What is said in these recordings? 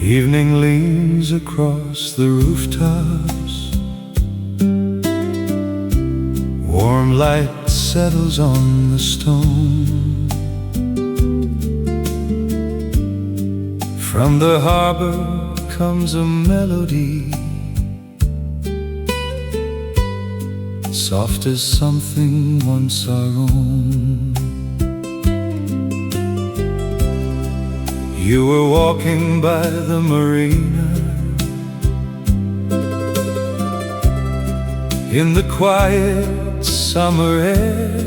Evening leans across the rooftops. Warm light settles on the stone. From the harbor comes a melody, soft as something once our own. You were walking by the marina in the quiet summer air.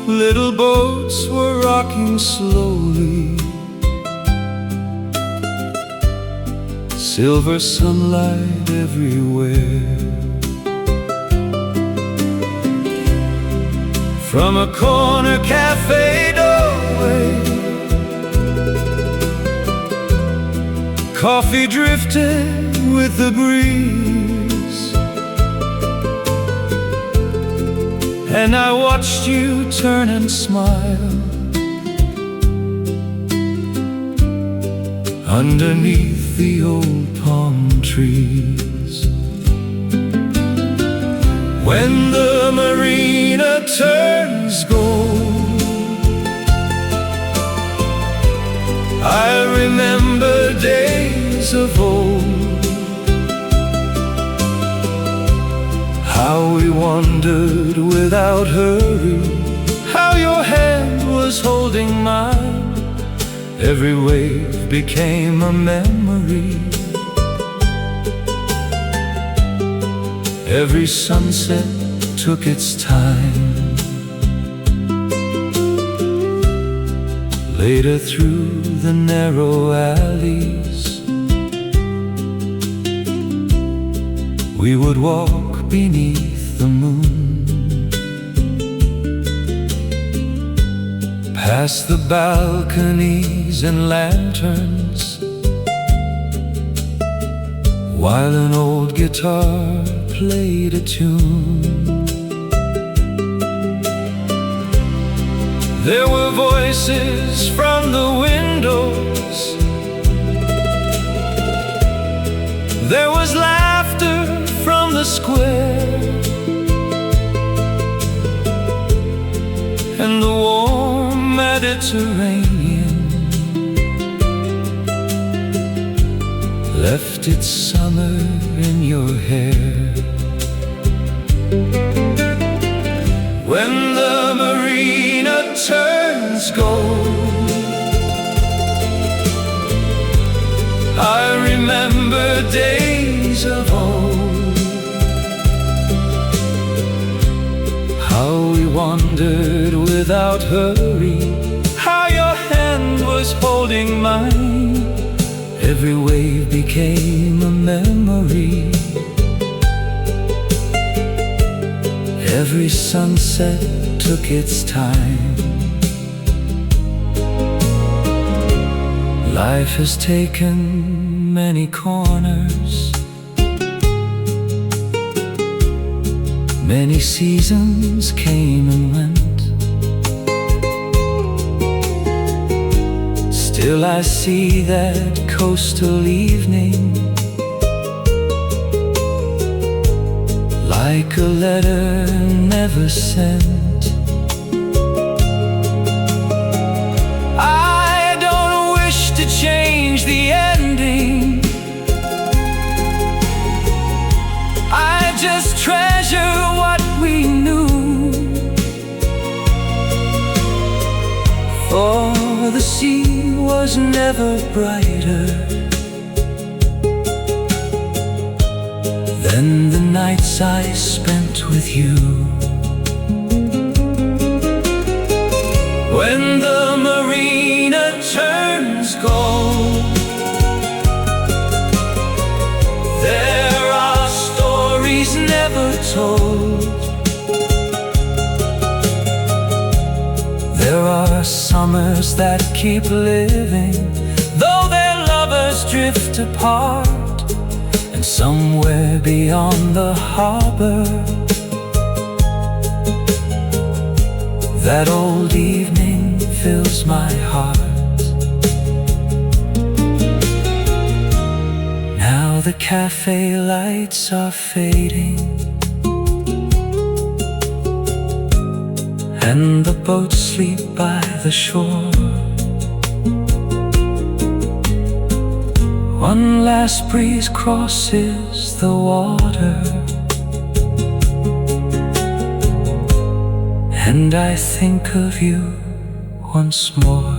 Little boats were rocking slowly, silver sunlight everywhere. From a corner cafe doorway, coffee drifted with the breeze, and I watched you turn and smile underneath the old palm trees. When the marina turns gold, I remember days of old, how we wandered without hurry, how your hand was holding mine. Every wave became a memory, every sunset took its time. Later through the narrow alleys, we would walk beneath the moon, past the balconies and lanterns, while an old guitar played a tune. There were voices from the windows, there was laughter from the square, and the warm Mediterranean left its summer in your hair. When the marina turns gold, I remember days of old, how we wandered without hurry, how your hand was holding mine. Every wave became a memory, every sunset took its time. Life has taken many corners, many seasons came and went. Still I see that coastal evening, like a letter never sent. I don't wish to change the ending, I just treasure what we knew. For the sea was never brighter than the nights I spent with you. When the marina turns gold, there are stories never told, there are summers that keep living, though their lovers drift apart. And somewhere beyond the harbor, that old evening fills my heart. Now the cafe lights are fading, and the boats sleep by the shore. One last breeze crosses the water, and I think of you once more.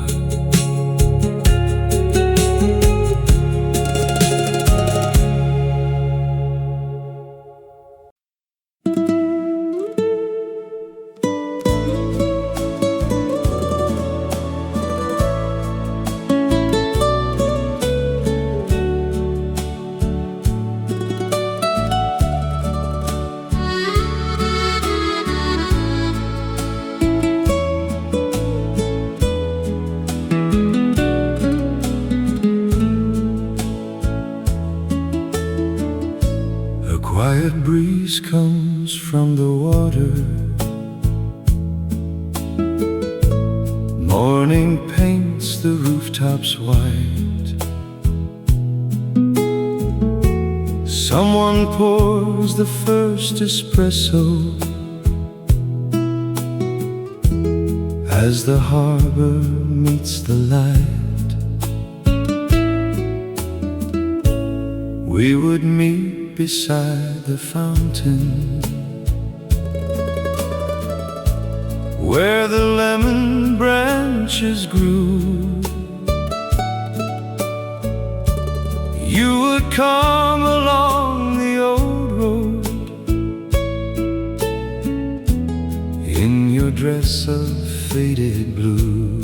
Quiet breeze comes from the water. Morning paints the rooftops white. Someone pours the first espresso as the harbor meets the light. We would meet beside the fountain, where the lemon branches grew. You would come along the old road in your dress of faded blue.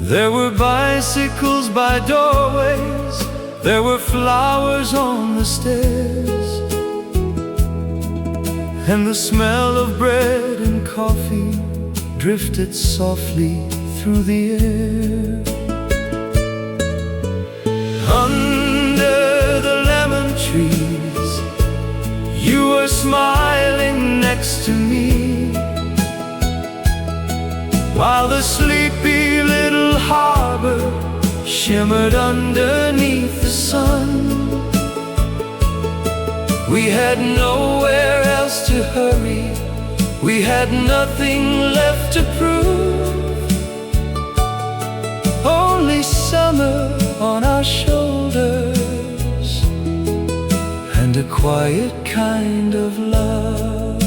There were bicycles by doorways, there were flowers on the stairs, and the smell of bread and coffee drifted softly through the air. Under the lemon trees, you were smiling next to me, while the sleepy little harbor shimmered underneath the sun. We had nowhere else to hurry, we had nothing left to prove. Only summer on our shoulders, and a quiet kind of love.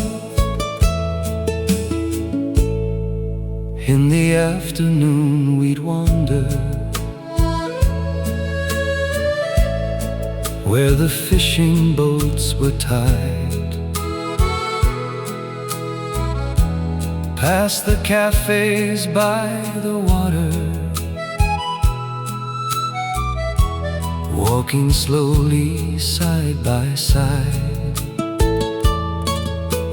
In the afternoon we'd wander where the fishing boats were tied, past the cafes by the water, walking slowly side by side.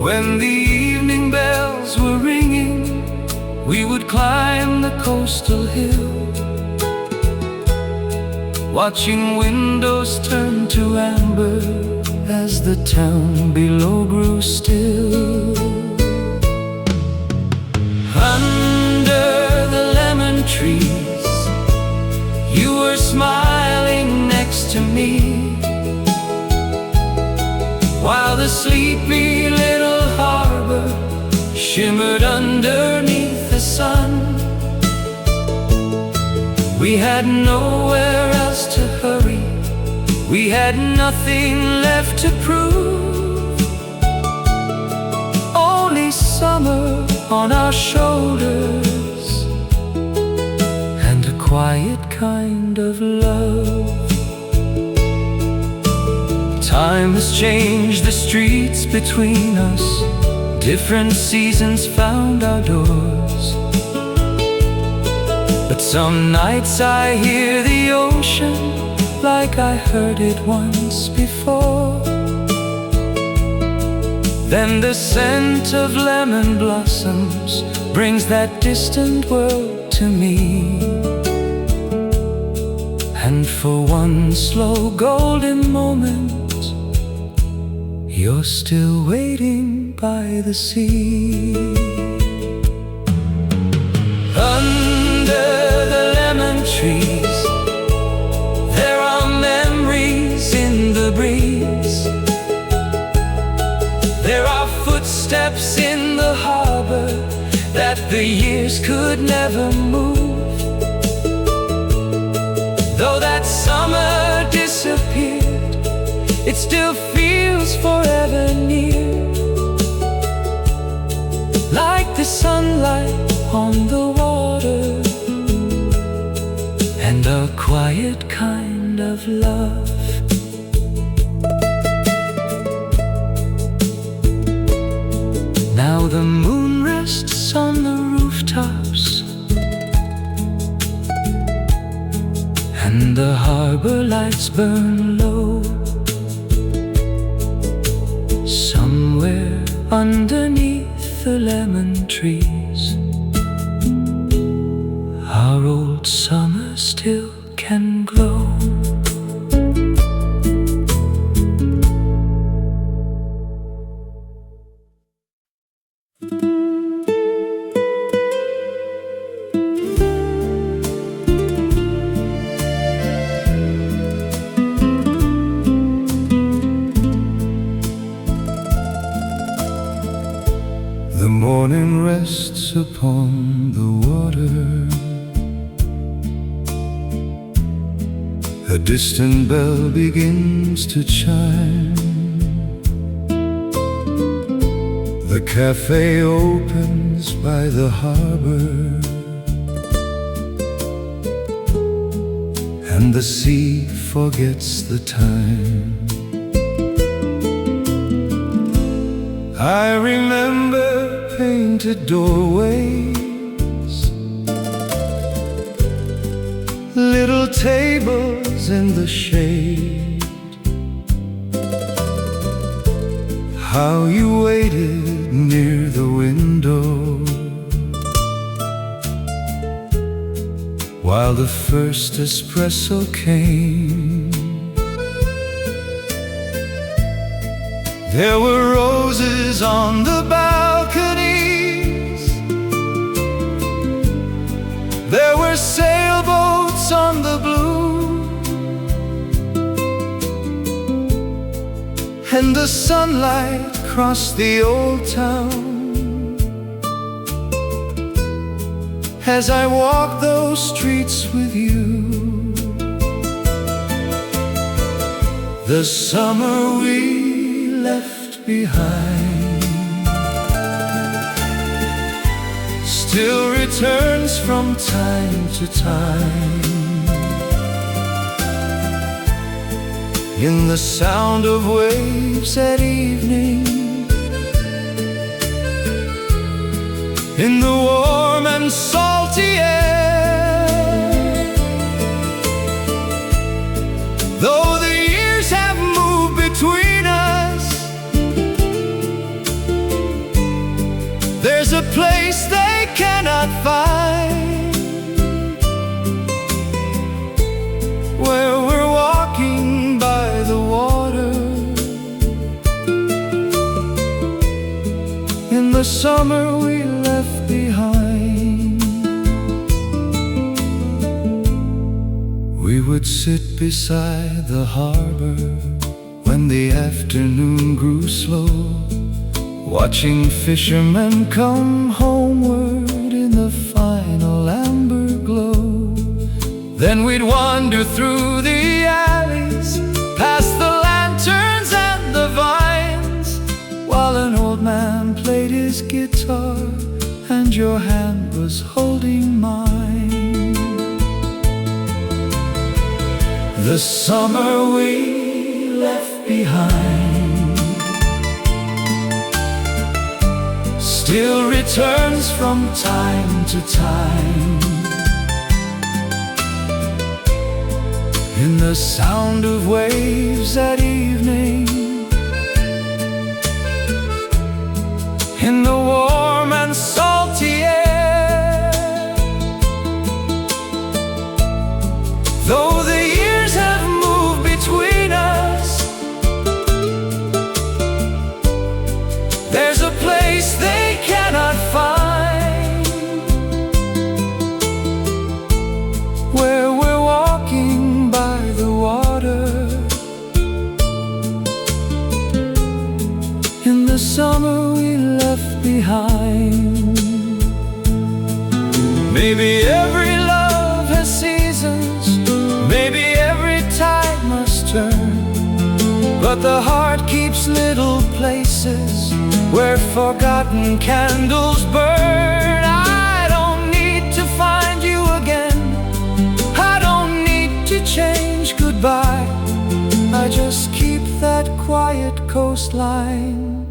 When the evening bells were ringing, we would climb the coastal hill, watching windows turn to amber as the town below grew still. Under the lemon trees, you were smiling next to me, while the sleepy little harbor shimmered underneath the sun. We had nowhere else to hurry, we had nothing left to prove. Only summer on our shoulders, and a quiet kind of love. Time has changed the streets between us, different seasons found our doors. But some nights I hear the ocean like I heard it once before. Then the scent of lemon blossoms brings that distant world to me. And for one slow golden moment, you're still waiting by the sea. Under the lemon trees, there are that never move. Though that summer disappeared, it still feels forever near, like the sunlight on the water, and a quiet kind of love. Now the moon rests on the rooftops, and the harbor lights burn low. Somewhere underneath the lemon trees, our old summer still can glow. The morning rests upon the water, a distant bell begins to chime. The cafe opens by the harbor, and the sea forgets the time. I remember painted doorways, little tables in the shade, how you waited near the window while the first espresso came. There were roses on the balconies, there were sailboats on the blue, and the sunlight crossed the old town as I walked those streets with you. The summer we left behind still returns from time to time, in the sound of waves at evening, in the warm and salty air. Though the years have moved between us, there's a place they cannot find, where we're walking by the water, in the summer we left behind. We would sit beside the harbor when the afternoon grew slow, watching fishermen come homeward in the final amber glow. Then we'd wander through the alleys, past the lanterns and the vines, while an old man played his guitar and your hand was holding mine. The summer we left behind still returns from time to time, in the sound of waves at evening, in the warm and salty air. Though the years have moved between us, there's a place they cannot find, where we're walking by the water, in the summer we left behind. Maybe every love has seasons, maybe every tide must turn, but the heart keeps little places where forgotten candles burn. I don't need to find you again, I don't need to change goodbye. I just keep that quiet coastline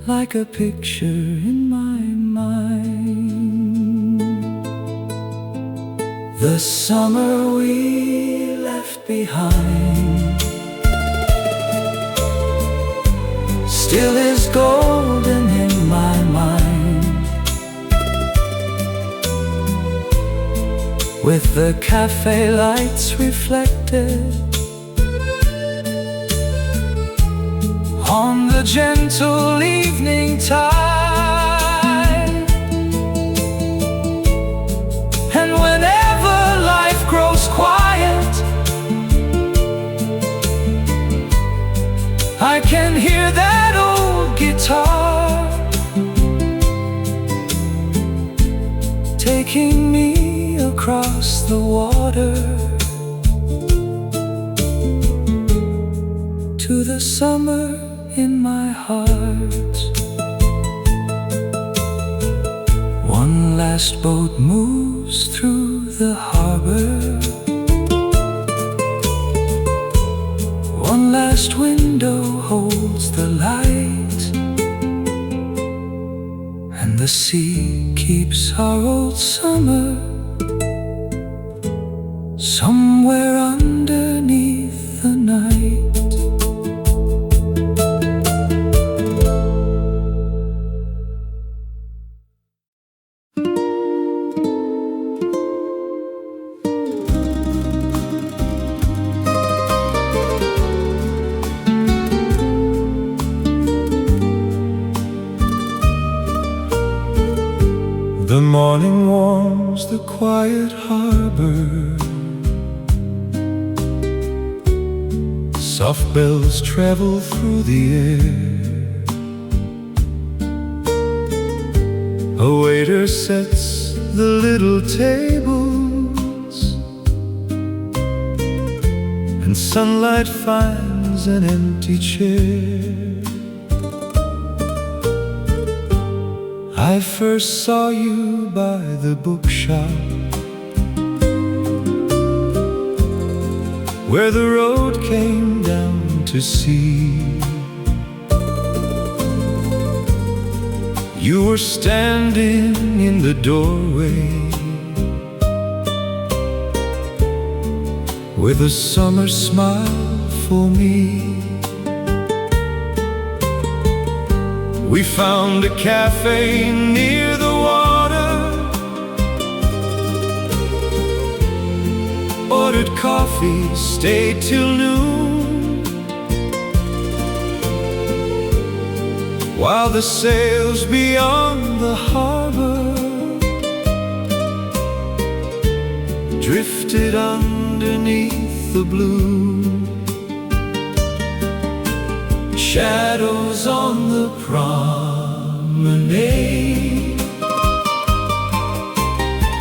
like a picture in my mind. The summer we left behind still is golden in my mind, with the cafe lights reflected on the gentle evening tide. And whenever life grows quiet, I can hear that old guitar taking me across the water to the summer in my heart. One last boat moves through the harbor, one last window holds the light, and the sea keeps our old summer somewhere underneath the night. The morning warms the quiet harbor, soft bells travel through the air. A waiter sets the little tables, and sunlight finds an empty chair. I first saw you by the bookshop, where the road came down to sea. You were standing in the doorway with a summer smile for me. We found a cafe near the water, ordered coffee, stayed till noon, while the sails beyond the harbor drifted underneath the blue. Shadows on the promenade,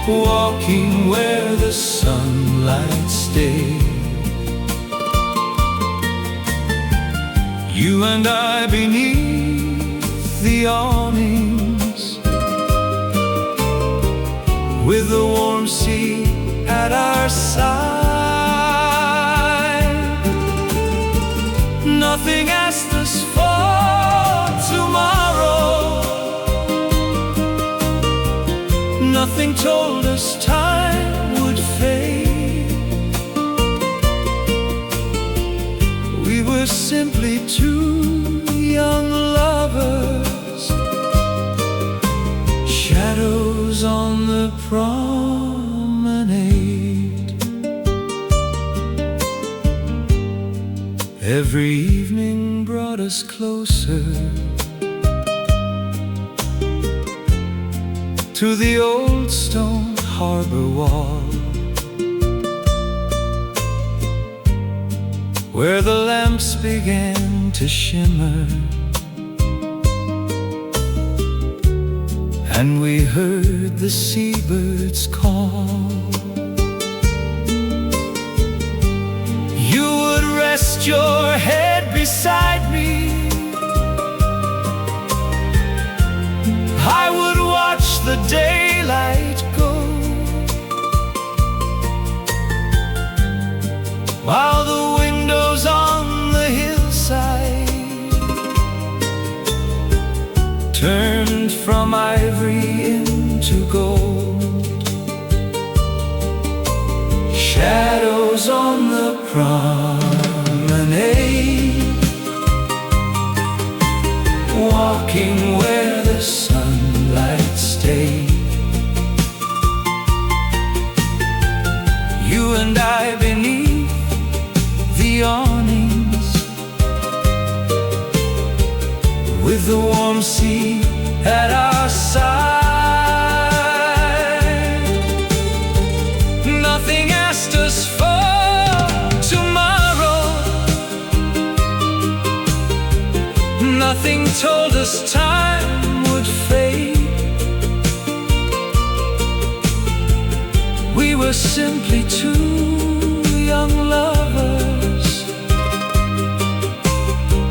walking where the sunlight stayed. You and I beneath the awnings, with the warm sea at our side. Nothing asked us for tomorrow, nothing told us time would fade. We were simply two young lovers, shadows on the promenade. Every evening brought us closer to the old stone harbor wall, where the lamps began to shimmer and we heard the seabirds call. You would rest your head beside me, I would watch the daylight go, while the windows on the hillside turned from ivory into gold. Shadows on the promenade, walking where the sunlight stayed. You and I beneath the awnings, with the warm sea at our side. Nothing asked us for tomorrow, nothing told us time would fade. We were simply two young lovers,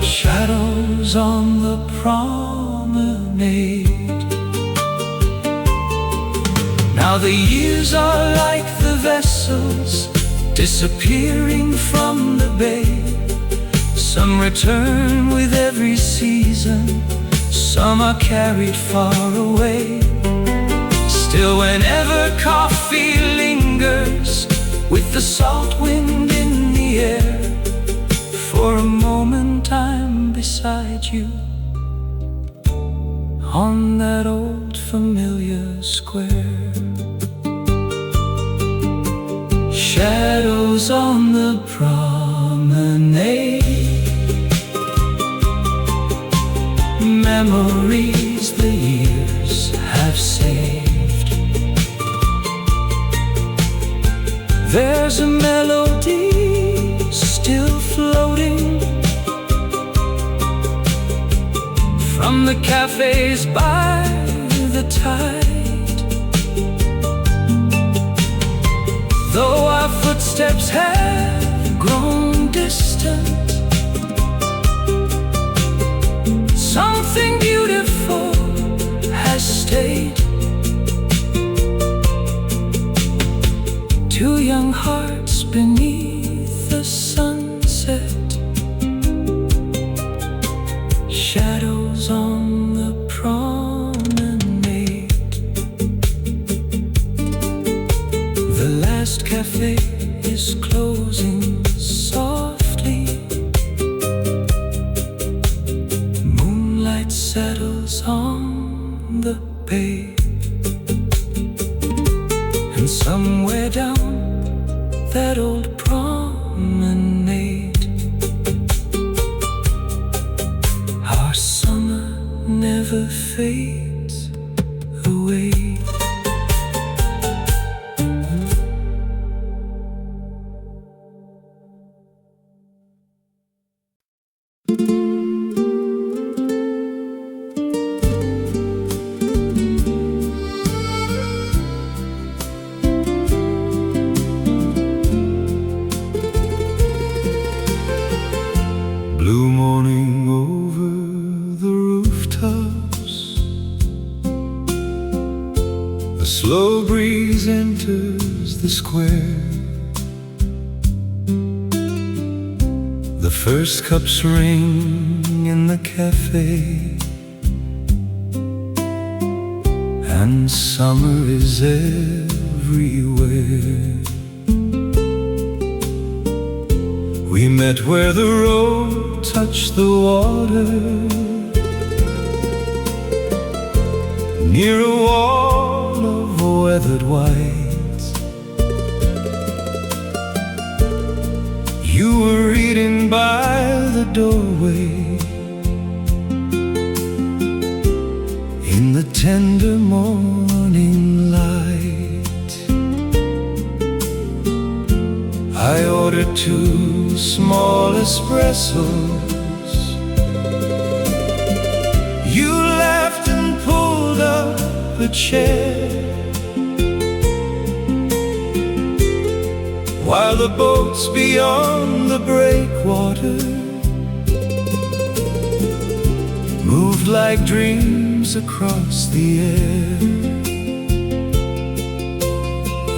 shadows on the promenade. Now the years are like the vessels disappearing from the bay. Some return with every season, some are carried far away. Still, whenever coffee lingers with the salt wind in the air, for a moment I'm beside you on that old familiar square. Shadows on the promenade, memories the years have saved. There's a melody still floating from the cafes by the tide. Though our footsteps have grown distant, something beautiful has stayed. Two young hearts beneath the sunset, shadows on the promenade. The last cafe is closing softly, moonlight settles on the bay, and somewhere down that old promenade, our summer never fades away. Blue morning over the rooftops, a slow breeze enters the square. The first cups ring in the cafe, and summer is everywhere. We met where the road touched the water, near a wall of weathered white. You were reading by the doorway, in the tender morning light. I ordered 2 small espressos. You laughed and pulled up chair, while the boats beyond the breakwater moved like dreams across the air.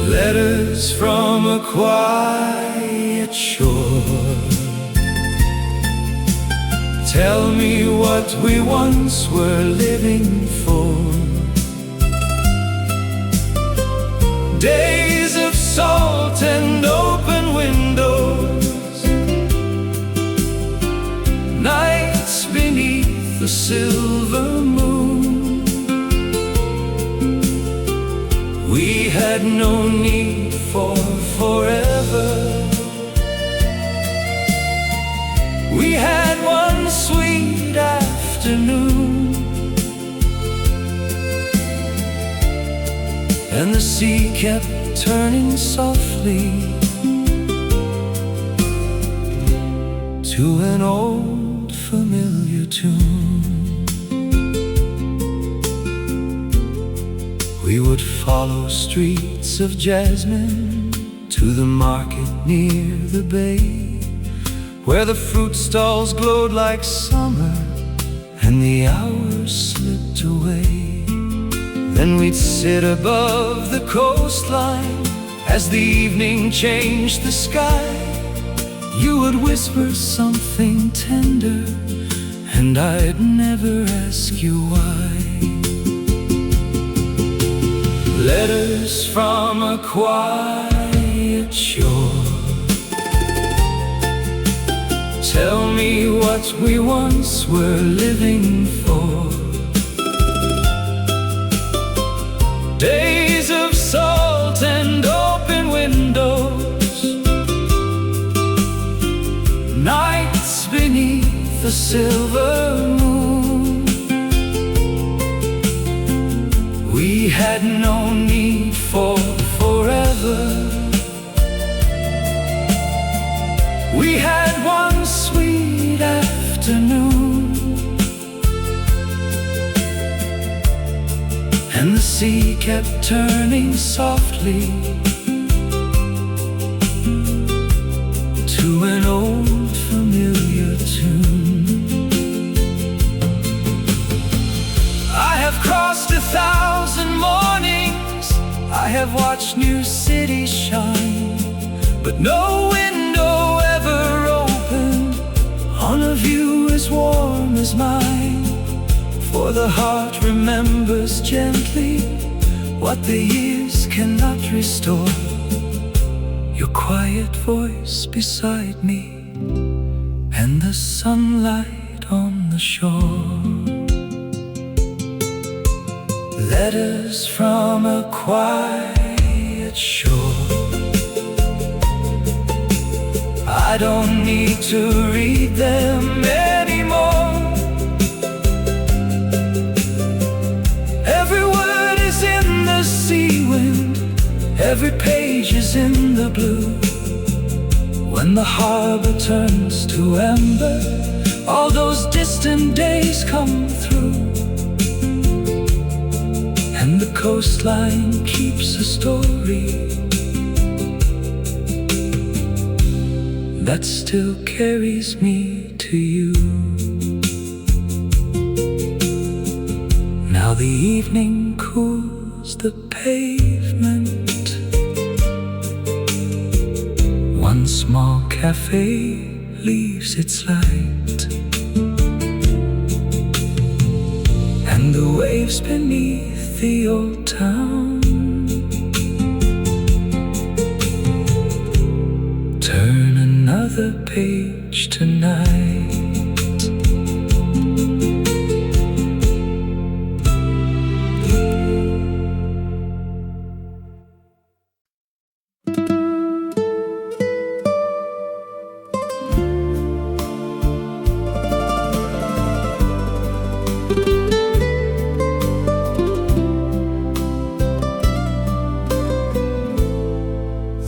Letters from a quiet shore, tell me what we once were living for. Days of salt and open windows, nights beneath the silver moon. We had no need for forever. We had one sweet afternoon, and the sea kept turning softly to an old familiar tune. We would follow streets of jasmine to the market near the bay, where the fruit stalls glowed like summer and the hours slipped away. Then we'd sit above the coastline as the evening changed the sky. You would whisper something tender, and I'd never ask you why. Letters from a quiet shore, tell me what we once were living for. Days of salt and open windows, nights beneath the silver moon. We had no need for forever. We had one sweet afternoon, and the sea kept turning softly to an old familiar tune. I have crossed 1,000 mornings, I have watched new cities shine, but no window ever opened on a view as warm as mine. For the heart remembers gently what the years cannot restore. Your quiet voice beside me and the sunlight on the shore. Letters from a quiet shore, I don't need to read them anymore. Every word is in the sea wind, every page is in the blue. When the harbor turns to amber, all those distant days come through, and the coastline keeps a story that still carries me to you. Now the evening cools the pavement, one small cafe leaves its light, and the waves beneath the old town turn another page tonight.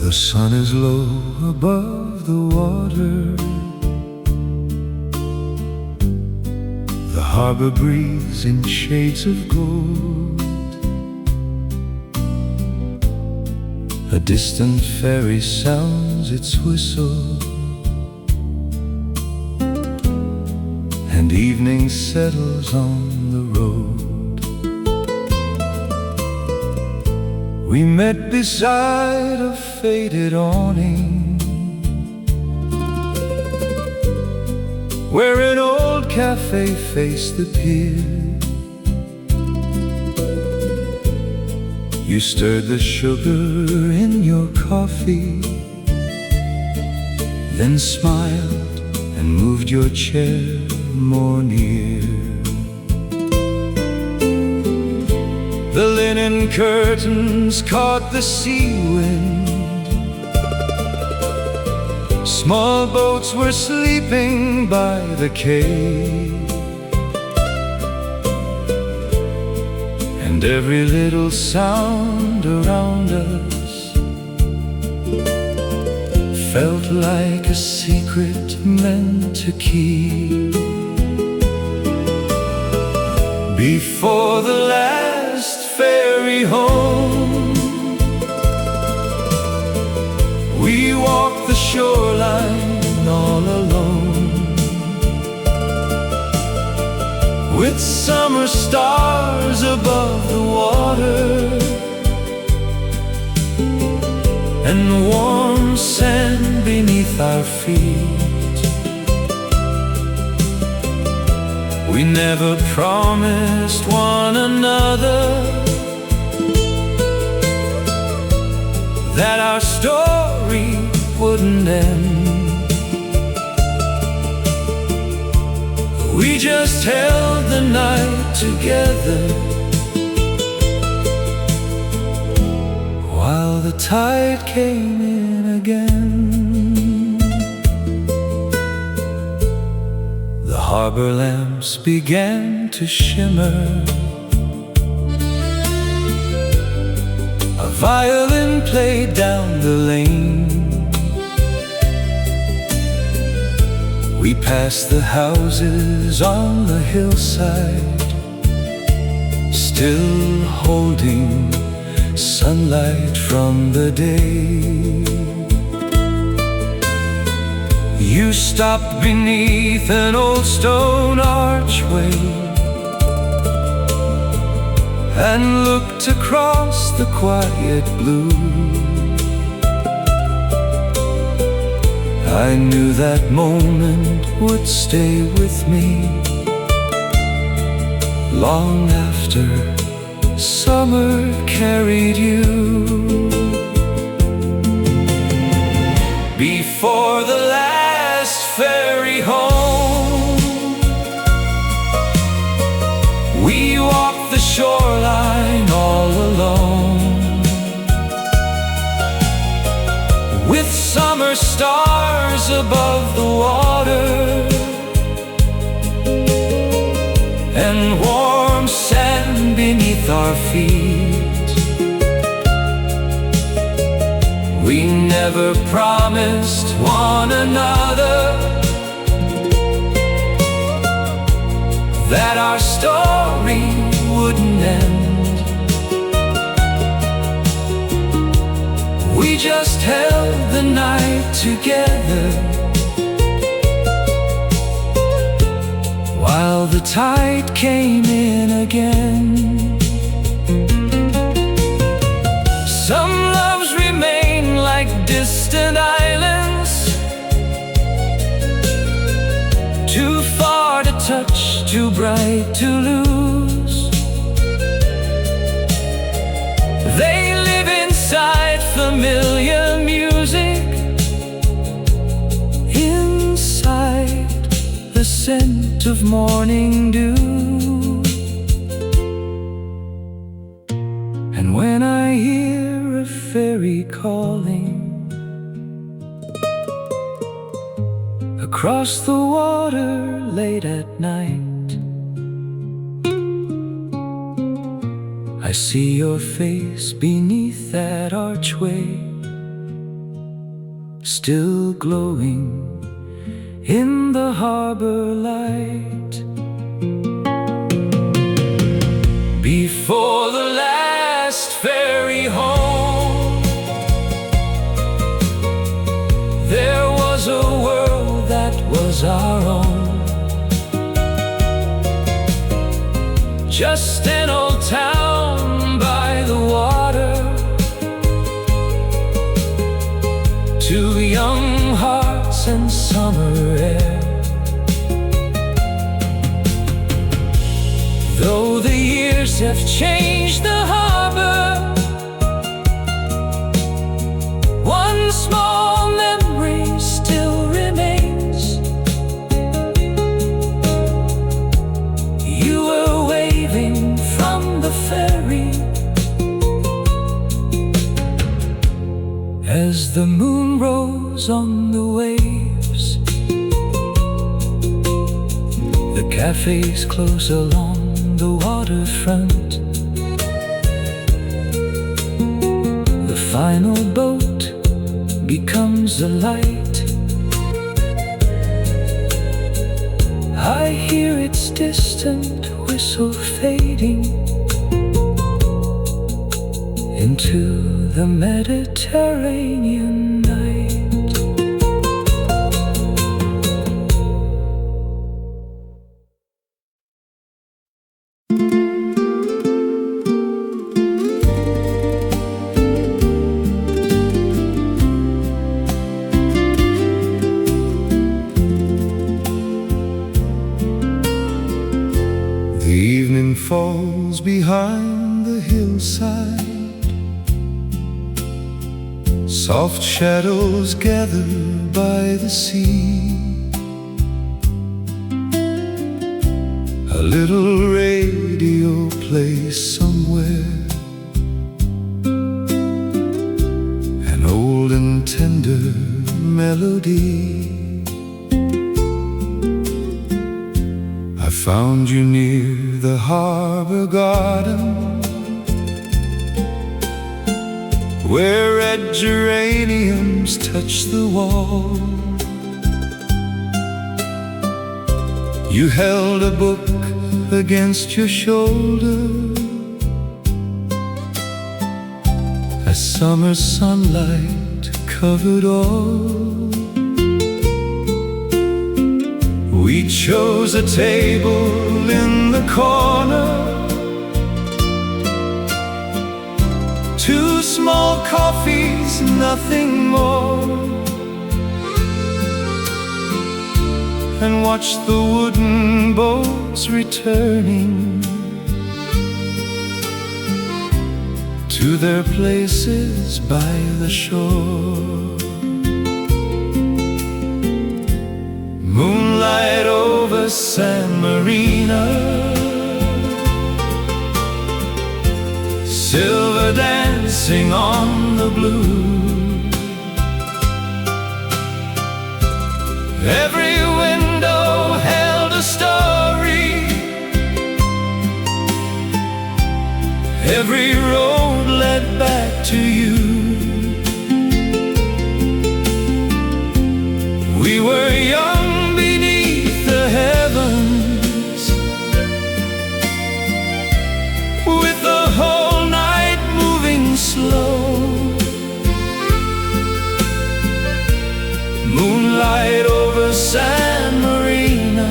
The sun is low above the water, the harbor breathes in shades of gold. A distant ferry sounds its whistle, and evening settles on the road. We met beside a faded awning, where an old cafe faced the pier. You stirred the sugar in your coffee, then smiled and moved your chair more near. The linen curtains caught the sea wind. Small boats were sleeping by the quay, and every little sound around us felt like a secret meant to keep. Before the last ferry home, we walked the shoreline all alone, with summer stars above the water and warm sand beneath our feet. We never promised one another that our story wouldn't end. We just held the night together while the tide came in again. The harbor lamps began to shimmer. A violin played down the lane. We passed the houses on the hillside, still holding sunlight from the day. You stopped beneath an old stone archway and looked across the quiet blue. I knew that moment would stay with me long after summer carried you. Before the last ferry home, we walked the shoreline all alone, with summer stars above the water and warm sand beneath our feet. We never promised one another that our story wouldn't end. We just held the night together while the tide came in again. Some loves remain like distant islands, too far to touch, too bright to lose. They live inside familiar music, inside the scent of morning dew. And when I hear a ferry calling across the water late at night, I see your face beneath that archway, still glowing in the harbor light. Before the last ferry home, flowers and summer air. Though the years have changed the harbor, one small memory still remains. You were waving from the ferry as the moon rose on the waves. The cafes close along the waterfront. The final boat becomes a light. I hear its distant whistle fading into the Mediterranean night. The evening falls behind the hillside. Soft shadows gather by the sea. A little radio plays somewhere, an old and tender melody. I found you near the harbor garden, where red geraniums touch the wall. You held a book against your shoulder as summer sunlight covered all. We chose a table in the corner, two small coffees, nothing more, and watched the wooden boats returning to their places by the shore. Moonlight over San Marino, silver dancing on the blue. Every window held a story, every road led back to you. We were young beneath the heavens, with the whole night moving slow. Moonlight over San Marino,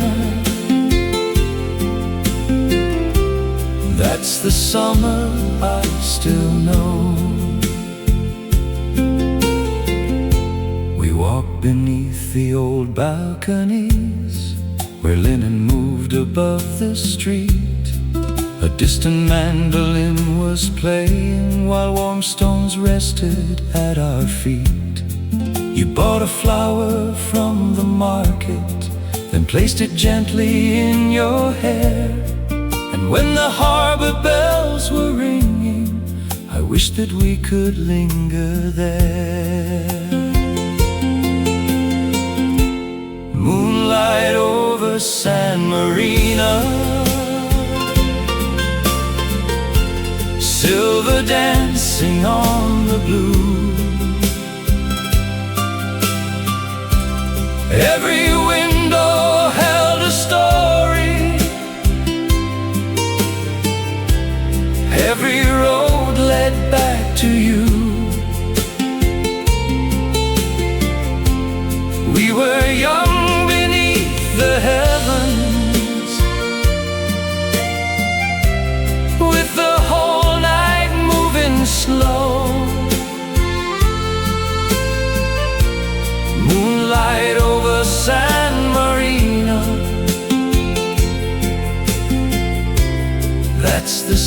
that's the summer I still know. We walked beneath the old balconies, where linen moved above the street. A distant mandolin was playing while warm stones rested at our feet. You bought a flower from the market, then placed it gently in your hair. And when the harbor bells were ringing, I wished that we could linger there. Moonlight over San Marino, silver dancing on the blue. Every window held a story, every road led back to you. We were young beneath the heavens, with the whole night moving slow.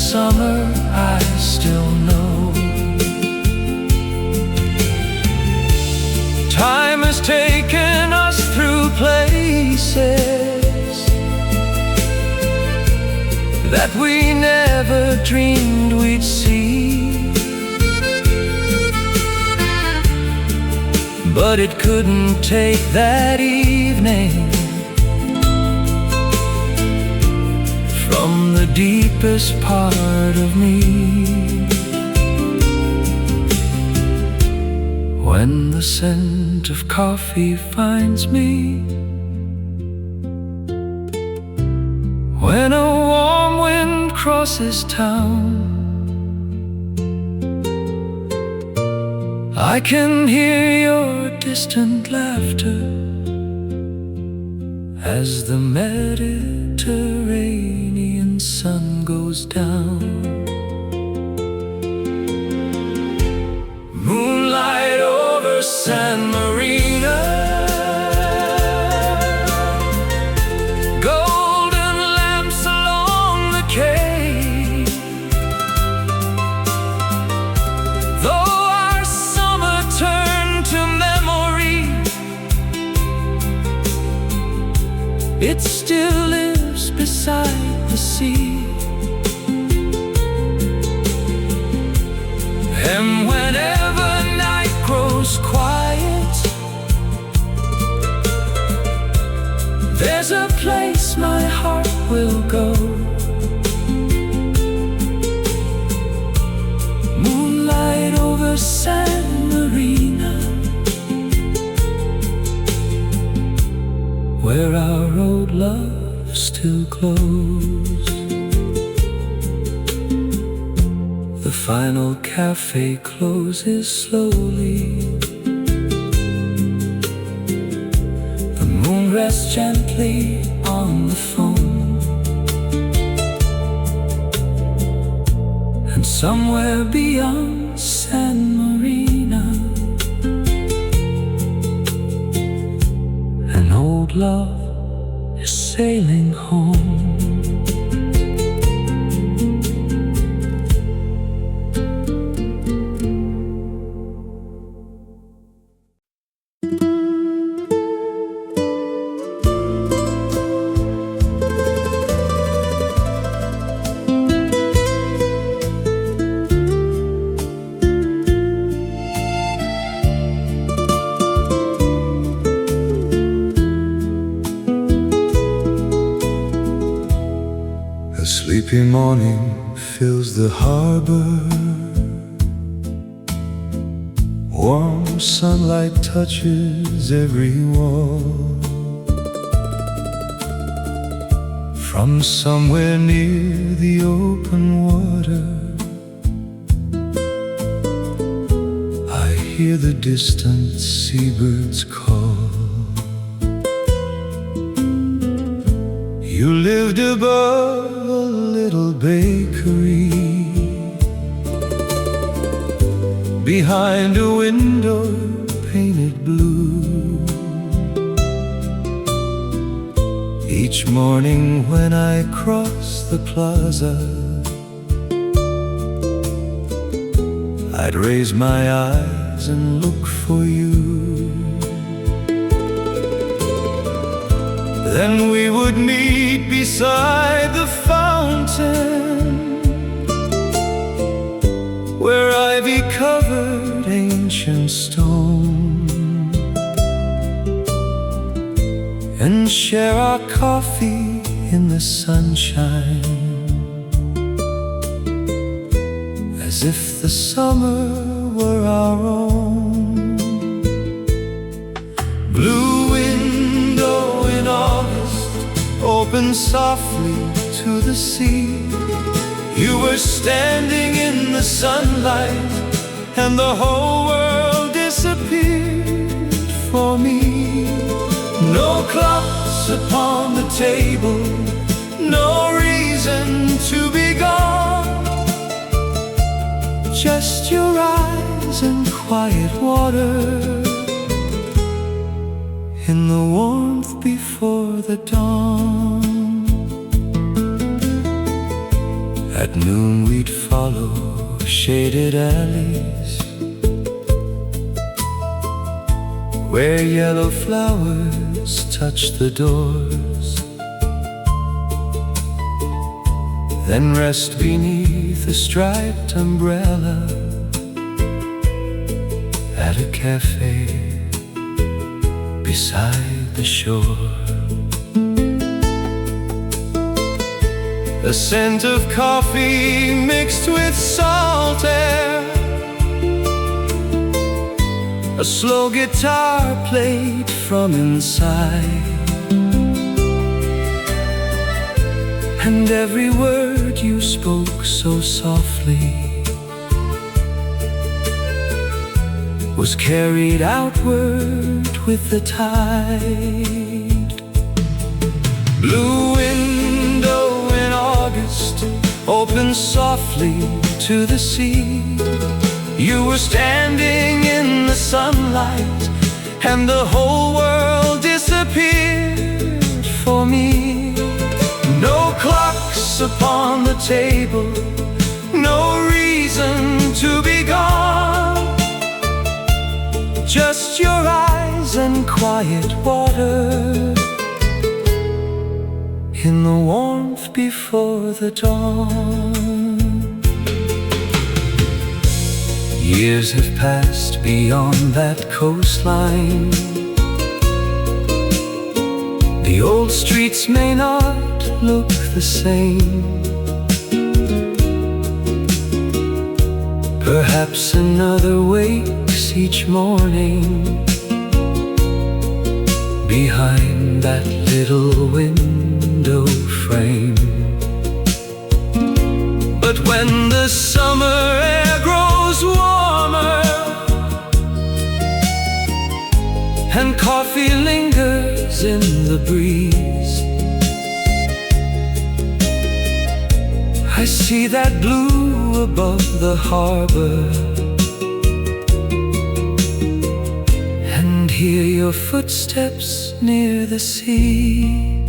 summer I still know. Time has taken us through places that we never dreamed we'd see, but it couldn't take that evening from the deepest part of me. When the scent of coffee finds me, when a warm wind crosses town, I can hear your distant laughter as the Mediterranean sun goes down. Moonlight over San Marino, golden lamps along the quay. Though our summer turned to memory, it still lives beside the sea. And whenever night grows quiet, there's a place my heart will go. Moonlight over San Marino, where our old love still glows. The final cafe closes slowly. The moon rests gently on the foam, and somewhere beyond San Marino, an old love is sailing home. A sleepy morning fills the harbor. Warm sunlight touches every wall. From somewhere near the open water, I hear the distant seabirds call. You lived above a little bakery, behind a window painted blue. Each morning when I cross the plaza, I'd raise my eyes and look for you. Then we would meet beside the fountain, where ivy covered ancient stone, and share our coffee in the sunshine, as if the summer were our own. Blue window in August, open softly to the sea. You were standing in the sunlight, and the whole world disappeared for me. No clocks upon the table, no reason to be gone, just your eyes and quiet water in the warmth before the dawn. At noon we'd follow shaded alleys where yellow flowers touch the doors, then rest beneath a striped umbrella at a cafe beside the shore. The scent of coffee mixed with salt air, a slow guitar played from inside, and every word you spoke so softly was carried outward with the tide. Blue window in August opened softly to the sea. You were standing in the sunlight, and the whole world disappeared for me. No clocks upon the table, no reason to be gone, just your eyes and quiet water in the warmth before the dawn. Years have passed beyond that coastline. The old streets may not look the same. Perhaps another wakes each morning behind that little window frame. But when the summer air grows warmer and coffee lingers in the breeze, I see that blue above the harbor and hear your footsteps near the sea.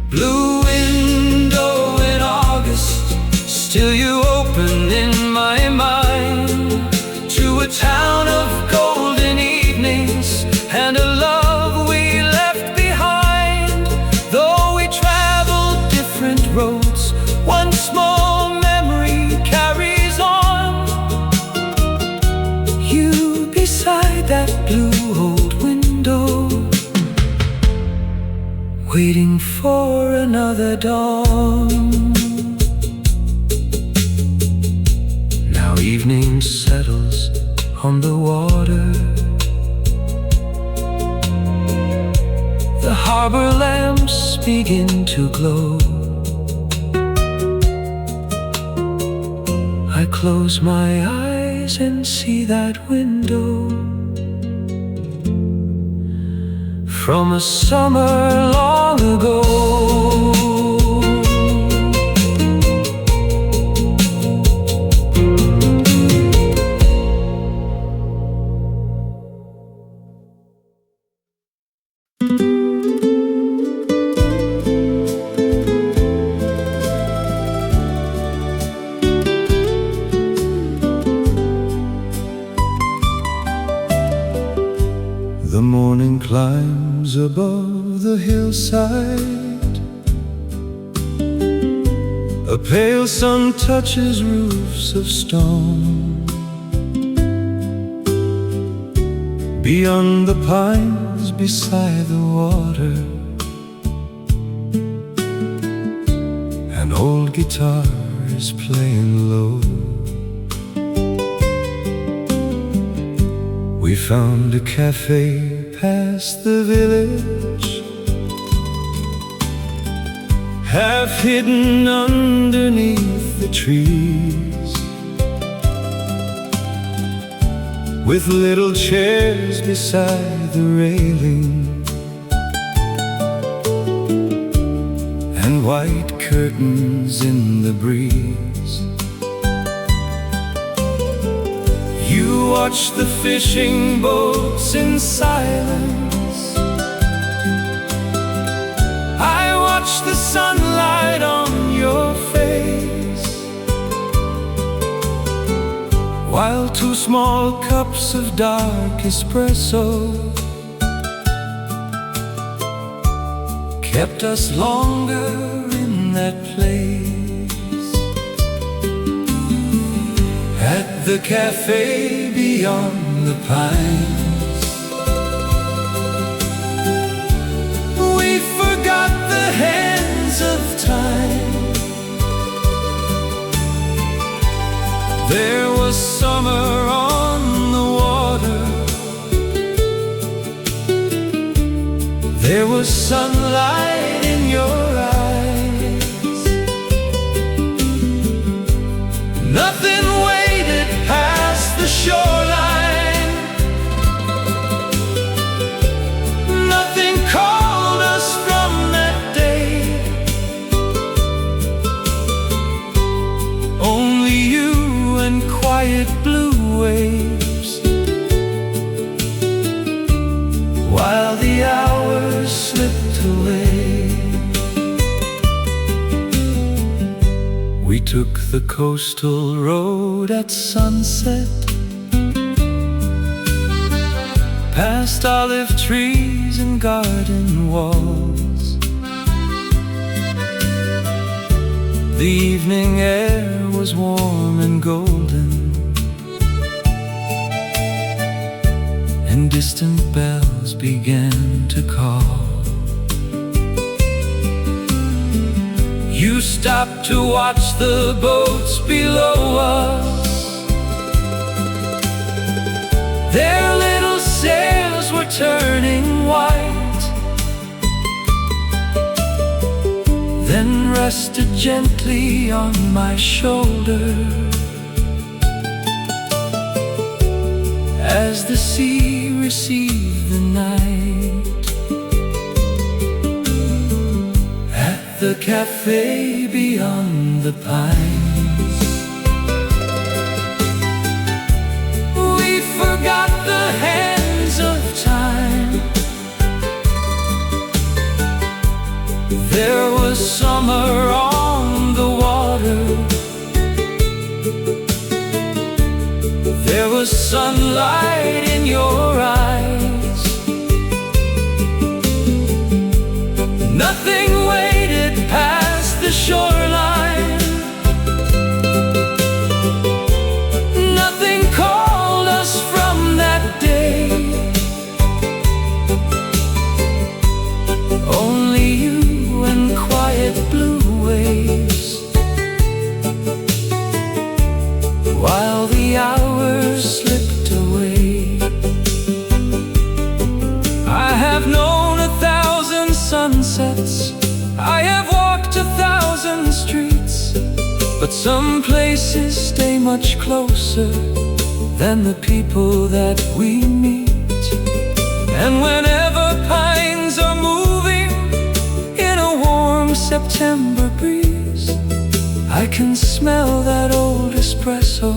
Blue window in August, still you open in my mind to a town of golden evenings and a love we left behind. Though we traveled different roads, one small memory carries on. You beside that blue old window, waiting for another dawn. Now evening settles on the water, the harbor lamps begin to glow. I close my eyes and see that window from a summer long ago. The morning climbs above the hillside, a pale sun touches roofs of stone. Beyond the pines, beside the water, an old guitar is playing low. We found a cafe past the village, half hidden underneath the trees, with little chairs beside the railing and white curtains in the breeze. You watch the fishing boats in silence, I watch the sunlight on your while 2 small cups of dark espresso kept us longer in that place, at the cafe beyond the pines. We forgot the hands of time. There was summer on the water, there was sunlight in your eyes. Nothing waited past the shoreline, nothing called us from that day. Only you and quiet blue waves, while the hours slipped away. We took the coastal road at sunset, past olive trees and garden walls. The evening air was warm and golden, and distant bells began to call. You stopped to watch the boats below us. Their little sails were turning white, then rested gently on my shoulder as the sea received the night. At the cafe beyond the pines, we forgot the hands of time. There was summer on the water, there was sunlight in your eyes. Nothing waited past the shoreline, nothing called us from that day. Only you and quiet blue waves, while the hours slipped away. I have known 1,000 sunsets, I have walked 1,000 streets, but some places stay much closer than the people that we meet. And whenever pines are moving in a warm September breeze, I can smell that old espresso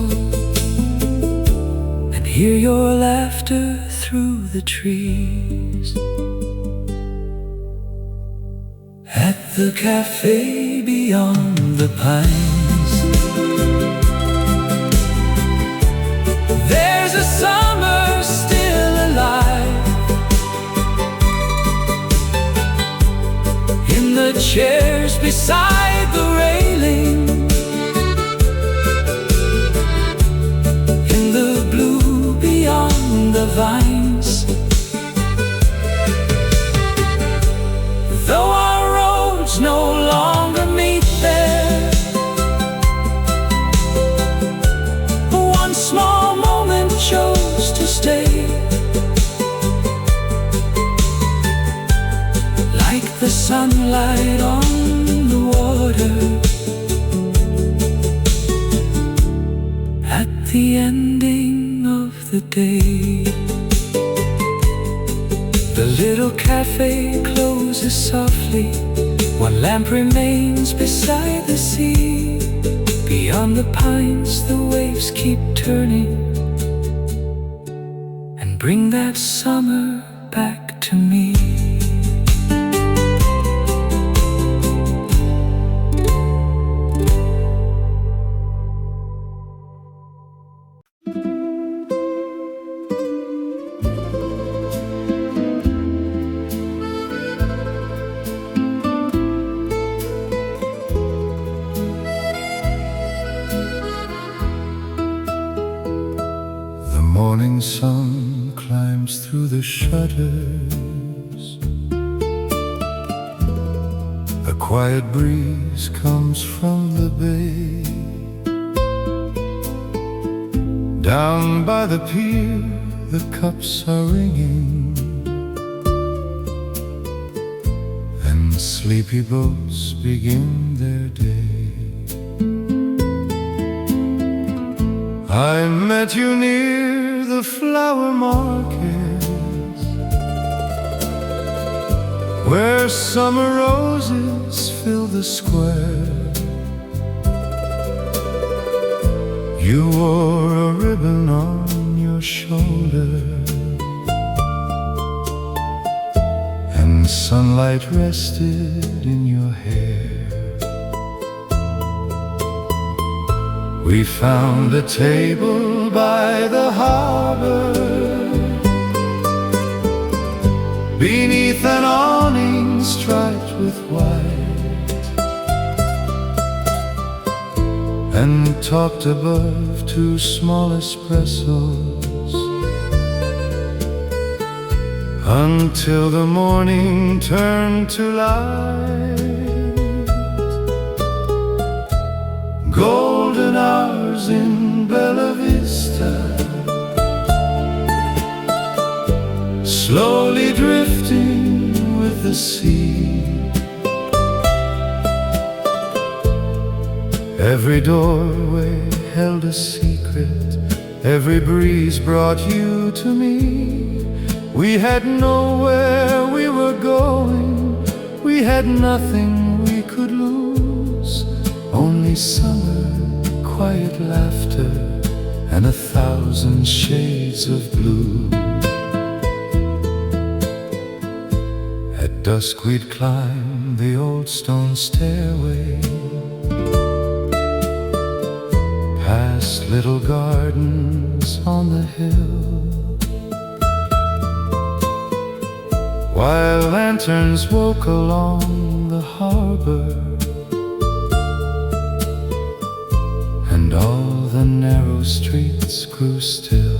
and hear your laughter through the trees. At the cafe beyond the pines, there's a summer still alive. In the chairs beside the railing, in the blue beyond the vines. Though our roads no longer meet there, one small moment chose to stay, like the sunlight on the water at the ending of the day. The little cafe closes softly, one lamp remains beside the sea. Beyond the pines the waves keep turning and bring that summer back to me. morning sun climbs through the shutters. A quiet breeze comes from the bay. Down by the pier, the cups are ringing, and sleepy boats begin their day. I met you near the flower market, where summer roses fill the square. You wore a ribbon on your shoulder, and sunlight rested in your hair. We found a table by the harbor, beneath an awning striped with white, and talked above two small espressos until the morning turned to light. Golden hours in Bella Vista, slowly drifting with the sea. Every doorway held a secret, every breeze brought you to me. We had nowhere we were going, we had nothing we could lose. Only summer, quiet laughter, and 1,000 shades of blue. At dusk we'd climb the old stone stairway, past little gardens on the hill, while lanterns woke along the harbor, and all the narrow streets grew still.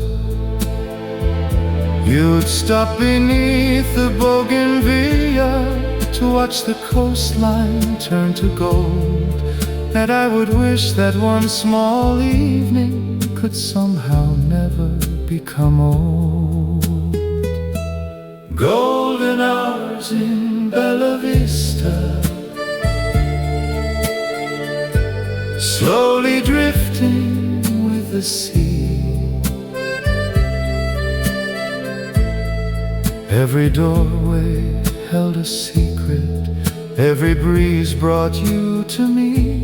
You'd stop beneath the bougainvillea to watch the coastline turn to gold, and I would wish that one small evening could somehow never become old. Golden hours in Bella Vista, slowly drifting with the sea. Every doorway held a secret, every breeze brought you to me.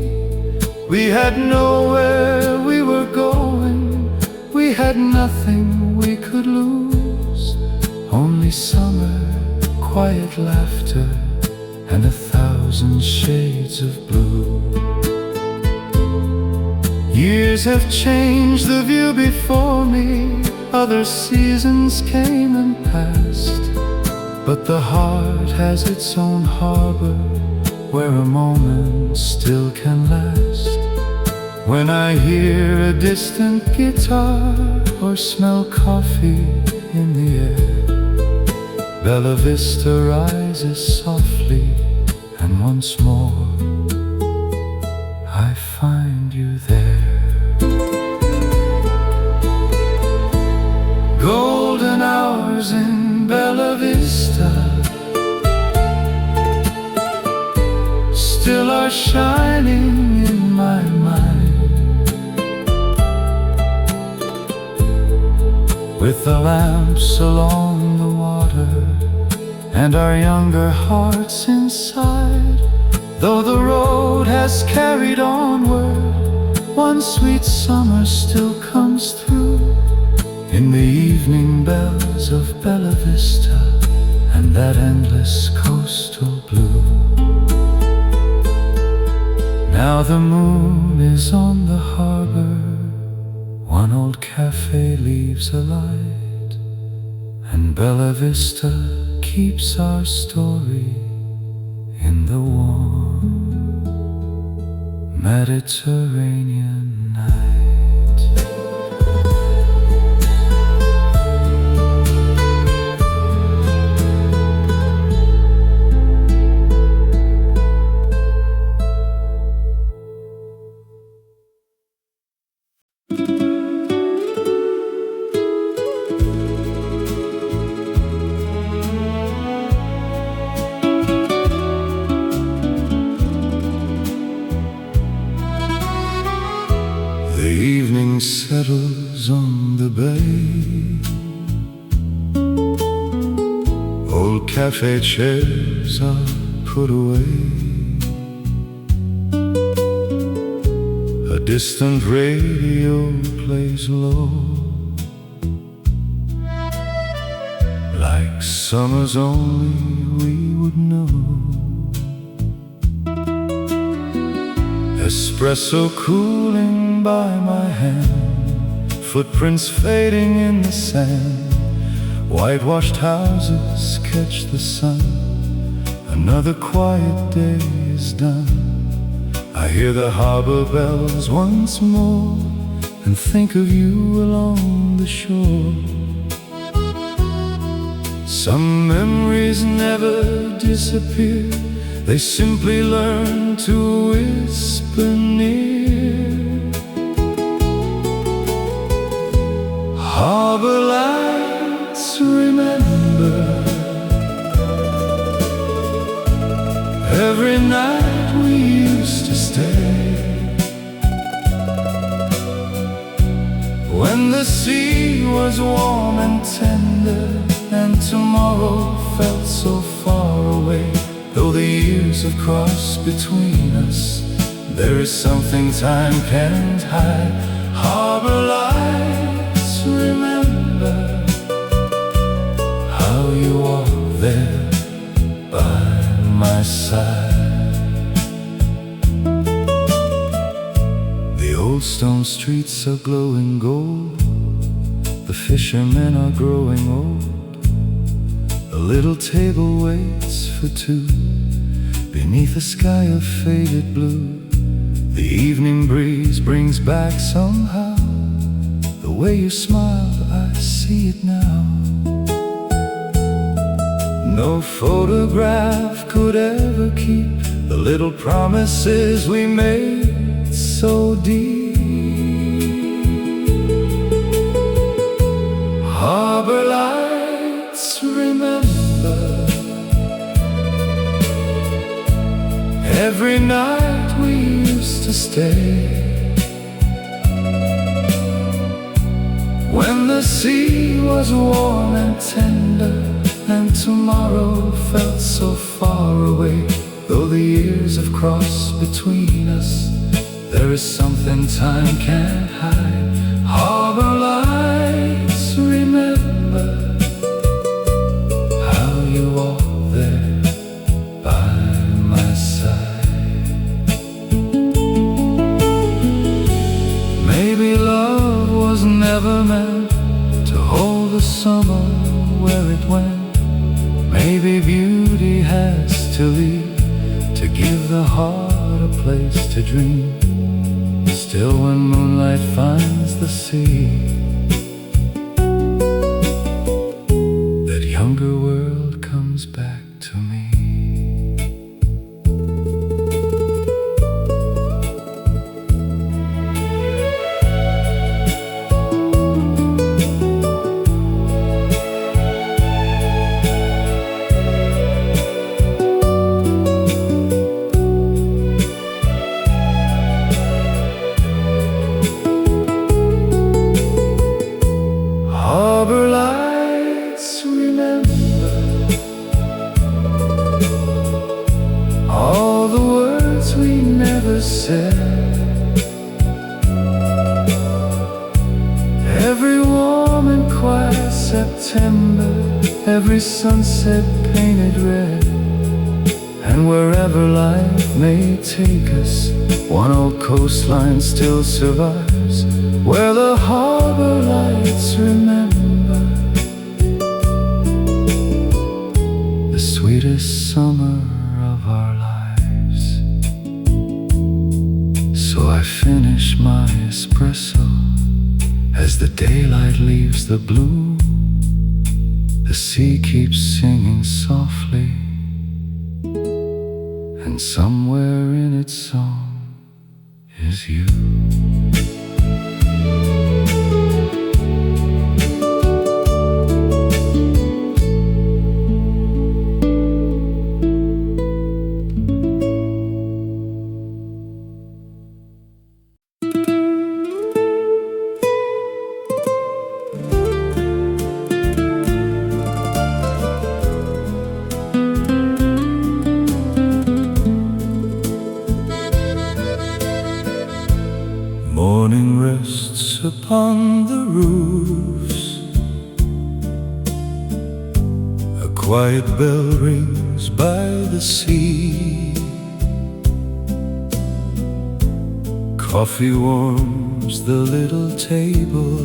We had nowhere we were going, we had nothing we could lose. Only summer, quiet laughter, and 1,000 shades of blue. Years have changed the view before me, other seasons came and passed, but the heart has its own harbor, where a moment still can last. When I hear a distant guitar or smell coffee in the air, Bella Vista rises softly, and once more I find you there. Golden hours in Bella Vista still are shining in my mind, with the lamps along the water and our younger hearts inside. Though the road has carried onward, one sweet summer still comes through, in the evening bells of Bella Vista and that endless coastal blue. Now the moon is on the harbor, one old cafe leaves a light, and Bella Vista keeps our story in the warm Mediterranean night. bay. Old cafe chairs are put away. A distant radio plays low, like summers only we would know. Espresso cooling by my hand, footprints fading in the sand. Whitewashed houses catch the sun. Another quiet day is done. I hear the harbor bells once more and think of you along the shore. Some memories never disappear, they simply learn to whisper near. Harbor lights, remember, every night we used to stay. When the sea was warm and tender, and tomorrow felt so far away. Though the years have crossed between us, there is something time can't hide. Harbor lights, remember how you walked there by my side. The old stone streets are glowing gold, the fishermen are growing old. A little table waits for two beneath a sky of faded blue. The evening breeze brings back somehow the way you smiled, I see it now. No photograph could ever keep the little promises we made so deep. Harbor lights, remember, every night we used to stay. When the sea was warm and tender, and tomorrow felt so far away. Though the years have crossed between us, there is something time can't hide. Harbor lights, remember how you walked there by my side. Maybe love was never meant to hold the summer where it went. Maybe beauty has to leave to give the heart a place to dream. Still, when moonlight finds the sea, that younger world comes back to me. Harbor lights, remember all the words we never said. Every warm and quiet September, every sunset painted red. And wherever life may take us, one old coastline still survives, where the harbor lights remember the sweetest summer of our lives. So I finish my espresso as the daylight leaves the blue. The sea keeps singing softly, and somewhere in its song is you. on the roofs. A quiet bell rings by the sea. Coffee warms the little table,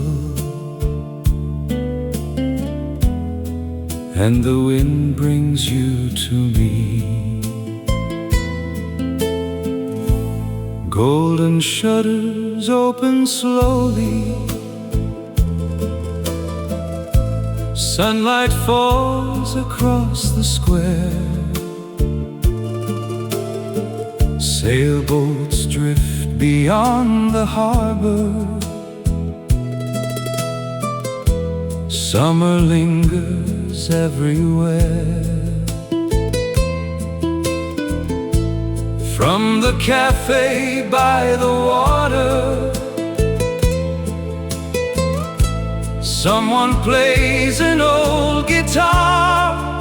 and the wind brings you to me. Golden shutters open slowly. Sunlight falls across the square. Sailboats drift beyond the harbor. Summer lingers everywhere. From the cafe by the water, someone plays an old guitar,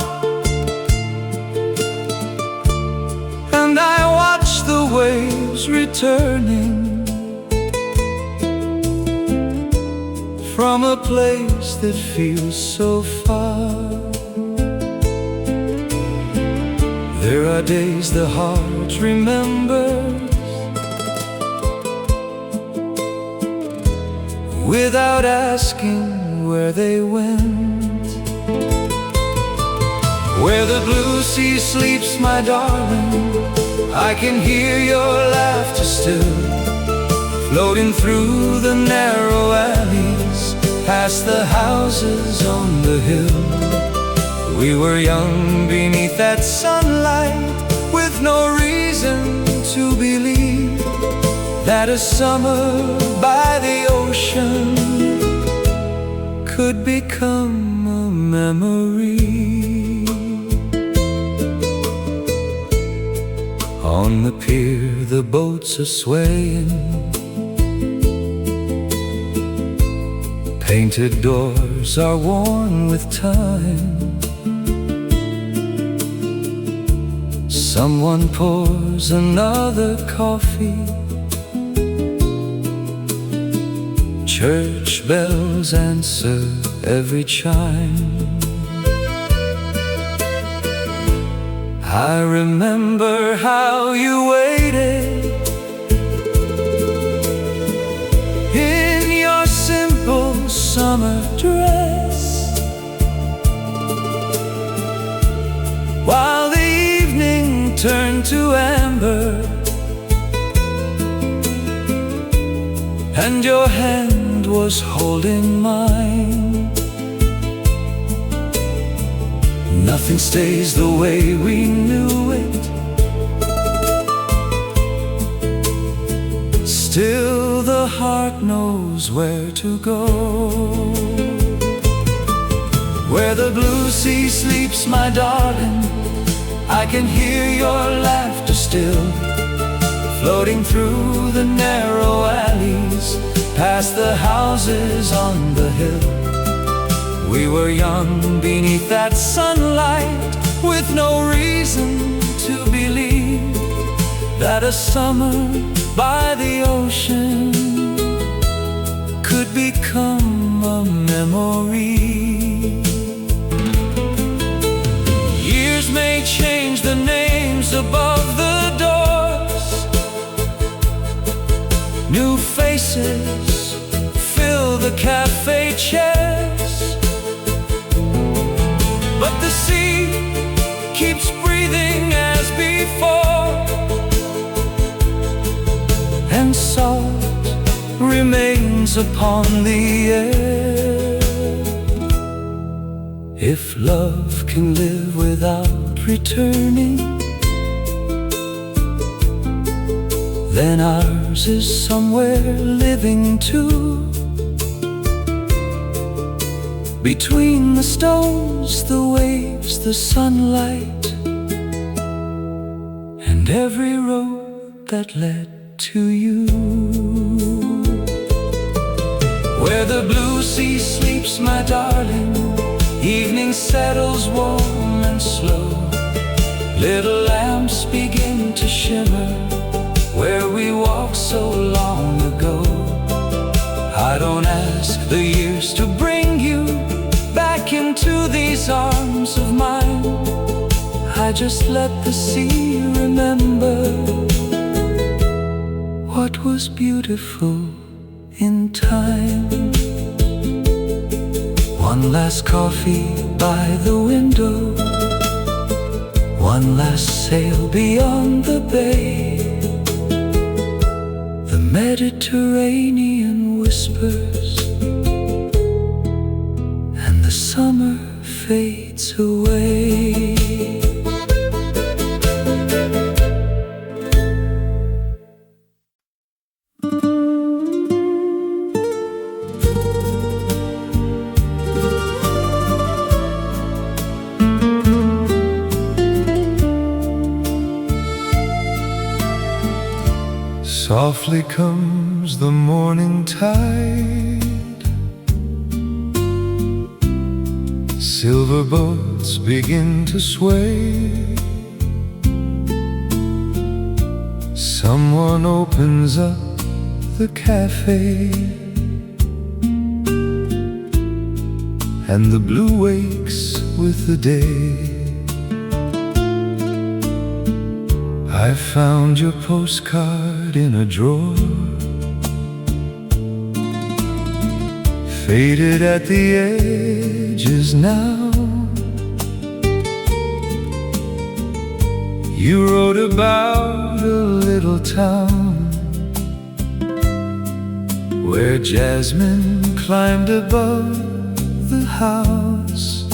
and I watch the waves returning from a place that feels so far. There are days the heart remembers without asking where they went. Where the blue sea sleeps, my darling, I can hear your laughter still, floating through the narrow alleys, past the houses on the hill. We were young beneath that sunlight, with no reason to believe that a summer by the ocean could become a memory. On the pier the boats are swaying, painted doors are worn with time. Someone pours another coffee. Church bells answer every chime. I remember how you waited in your simple summer dress, while the evening turned to amber, and your hand was holding mine. Nothing stays the way we knew it. Still the heart knows where to go. Where the blue sea sleeps, my darling, I can hear your laughter still, floating through the narrow alleys, past the houses on the hill. We were young beneath that sunlight, with no reason to believe that a summer by the ocean could become a memory. Years may change the names above the doors, new faces fill the cafe chairs, but the sea keeps breathing as before, and salt remains upon the air. If love can live without returning, then ours is somewhere living too. Between the stones, the waves, the sunlight, and every road that led to you. Where the blue sea sleeps, my darling, evening settles warm and slow. Little lamps begin to shimmer where we walked so long ago. I don't I just let the sea remember what was beautiful in time. One last coffee by the window, one last sail beyond the bay. The Mediterranean whispers and the summer fades away. Softly comes the morning tide, silver boats begin to sway. Someone opens up the cafe, and the blue wakes with the day. I found your postcard in a drawer, faded at the edges now. You wrote about a little town where jasmine climbed above the house.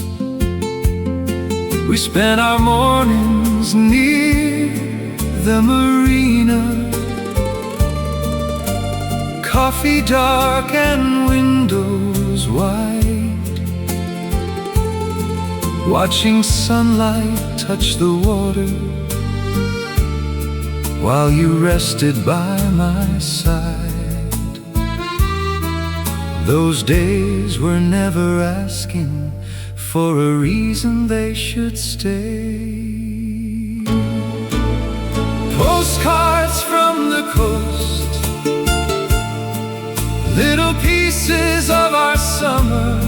We spent our mornings near the marina, coffee dark and windows wide, watching sunlight touch the water while you rested by my side. Those days were never asking for a reason they should stay. Postcards from the coast, little pieces of our summer,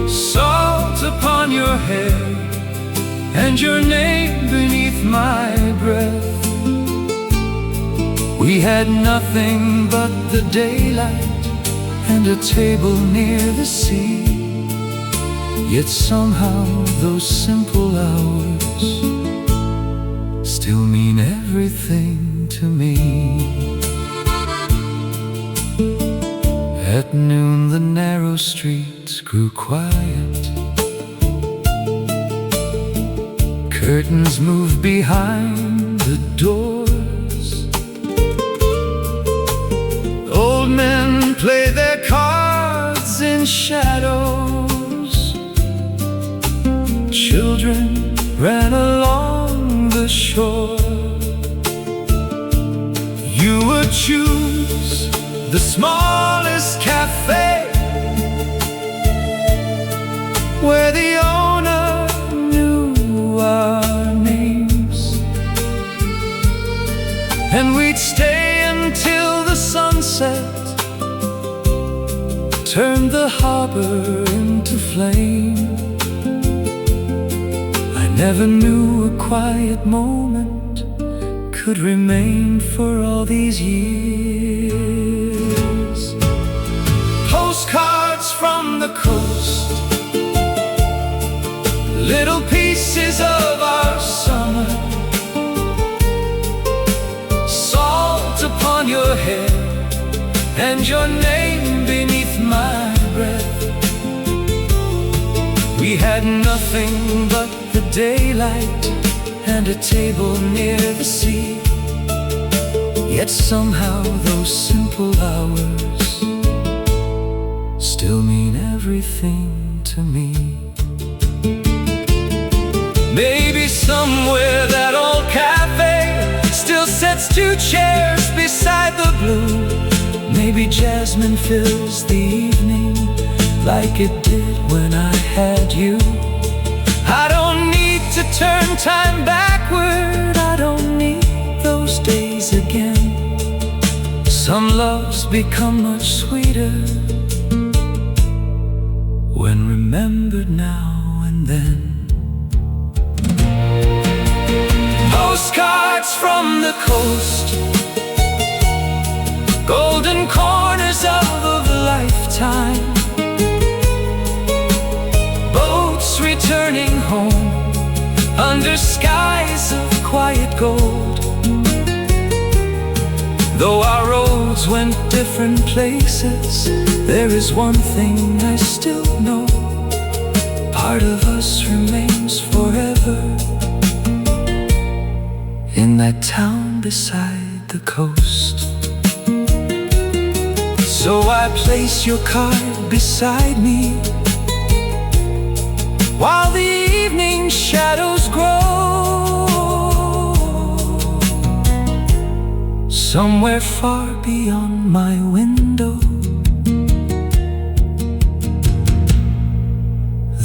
salt upon your hair and your name beneath my breath. We had nothing but the daylight and a table near the sea, yet somehow those simple hours still mean everything to me. At noon the narrow streets grew quiet, curtains moved behind the doors, old men played their cards in shadows, children ran along the shore. You would choose the smallest cafe where the owner knew our names, and we'd stay until the sunset turned the harbor into flame. I never knew a quiet moment could remain for all these years. Postcards from the coast, little pieces of our summer, salt upon your hair and your name beneath my breath. We had nothing but the daylight and a table near the sea, yet somehow those simple hours still mean everything to me. Maybe somewhere that old cafe still sets two chairs beside the blue. Maybe jasmine fills the evening like it did when I had you. I don't need to turn time backward, I don't need those days again. Some loves become much sweeter when remembered now and then. Postcards from the coast, golden corners of a lifetime, boats returning home under skies of quiet gold. Though our roads went different places, there is one thing I still know: part of us remains forever in that town beside the coast. So I place your card beside me while the evening shadows grow. Somewhere far beyond my window,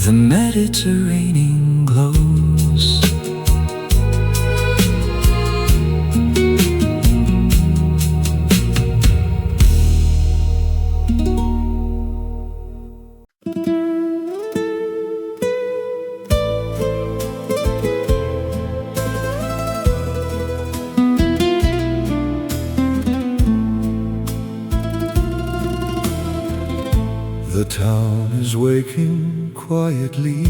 the Mediterranean glows. The town is waking quietly.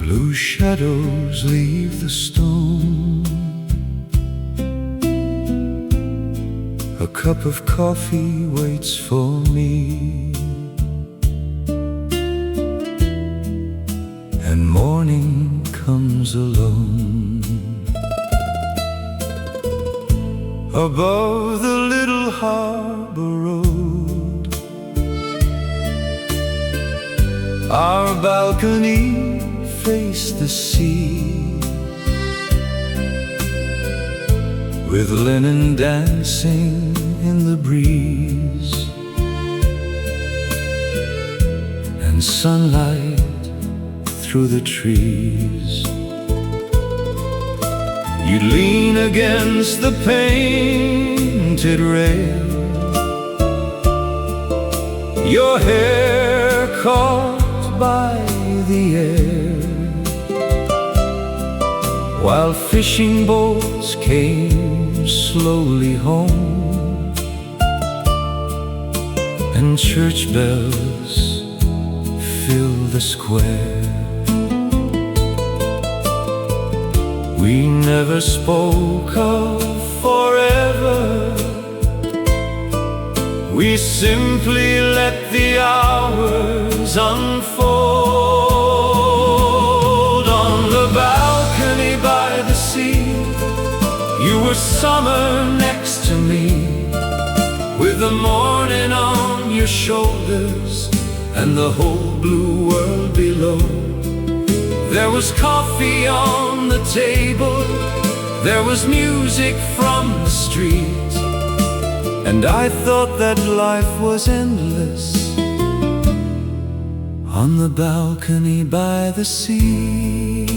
Blue shadows leave the stone. A cup of coffee waits for me, and morning comes alone. Above the little harbor road, our balcony faced the sea, with linen dancing in the breeze, and sunlight through the trees. You lean against the painted rail, your hair caught by the air, while fishing boats came slowly home, and church bells fill the square. We never spoke of forever, we simply let the hours unfold. On the balcony by the sea, you were summer next to me, with the morning on your shoulders and the whole blue world below. There was coffee on the table, there was music from the street, and I thought that life was endless on the balcony by the sea.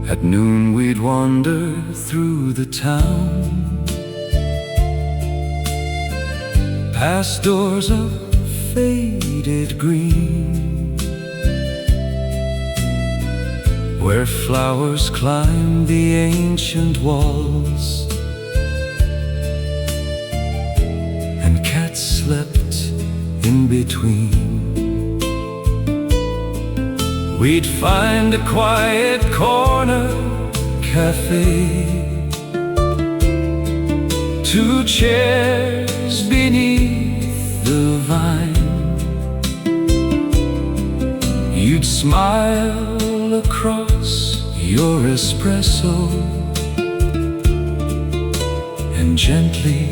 At noon we'd wander through the town, past doors of faded green, where flowers climb the ancient walls, and cats slept in between. We'd find a quiet corner cafe, two chairs beneath the vine. You'd smile across your espresso and gently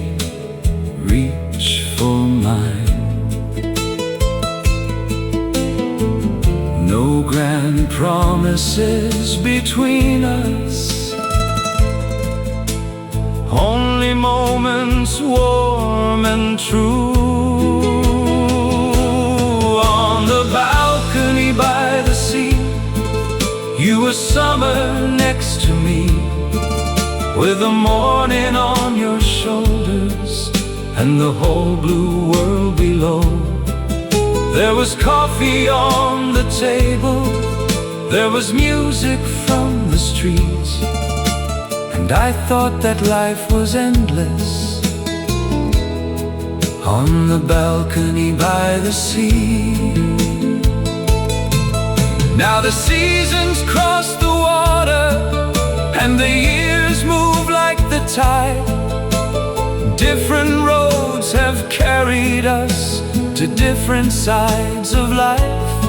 reach for mine. No grand promises between us, only moments warm and true. On the balcony by the sea, you were summer next to me, with the morning on your shoulders and the whole blue world below. There was coffee on the table, there was music from the streets, and I thought that life was endless on the balcony by the sea. Now the seasons cross the water, and the years move like the tide. Different roads have carried us to different sides of life.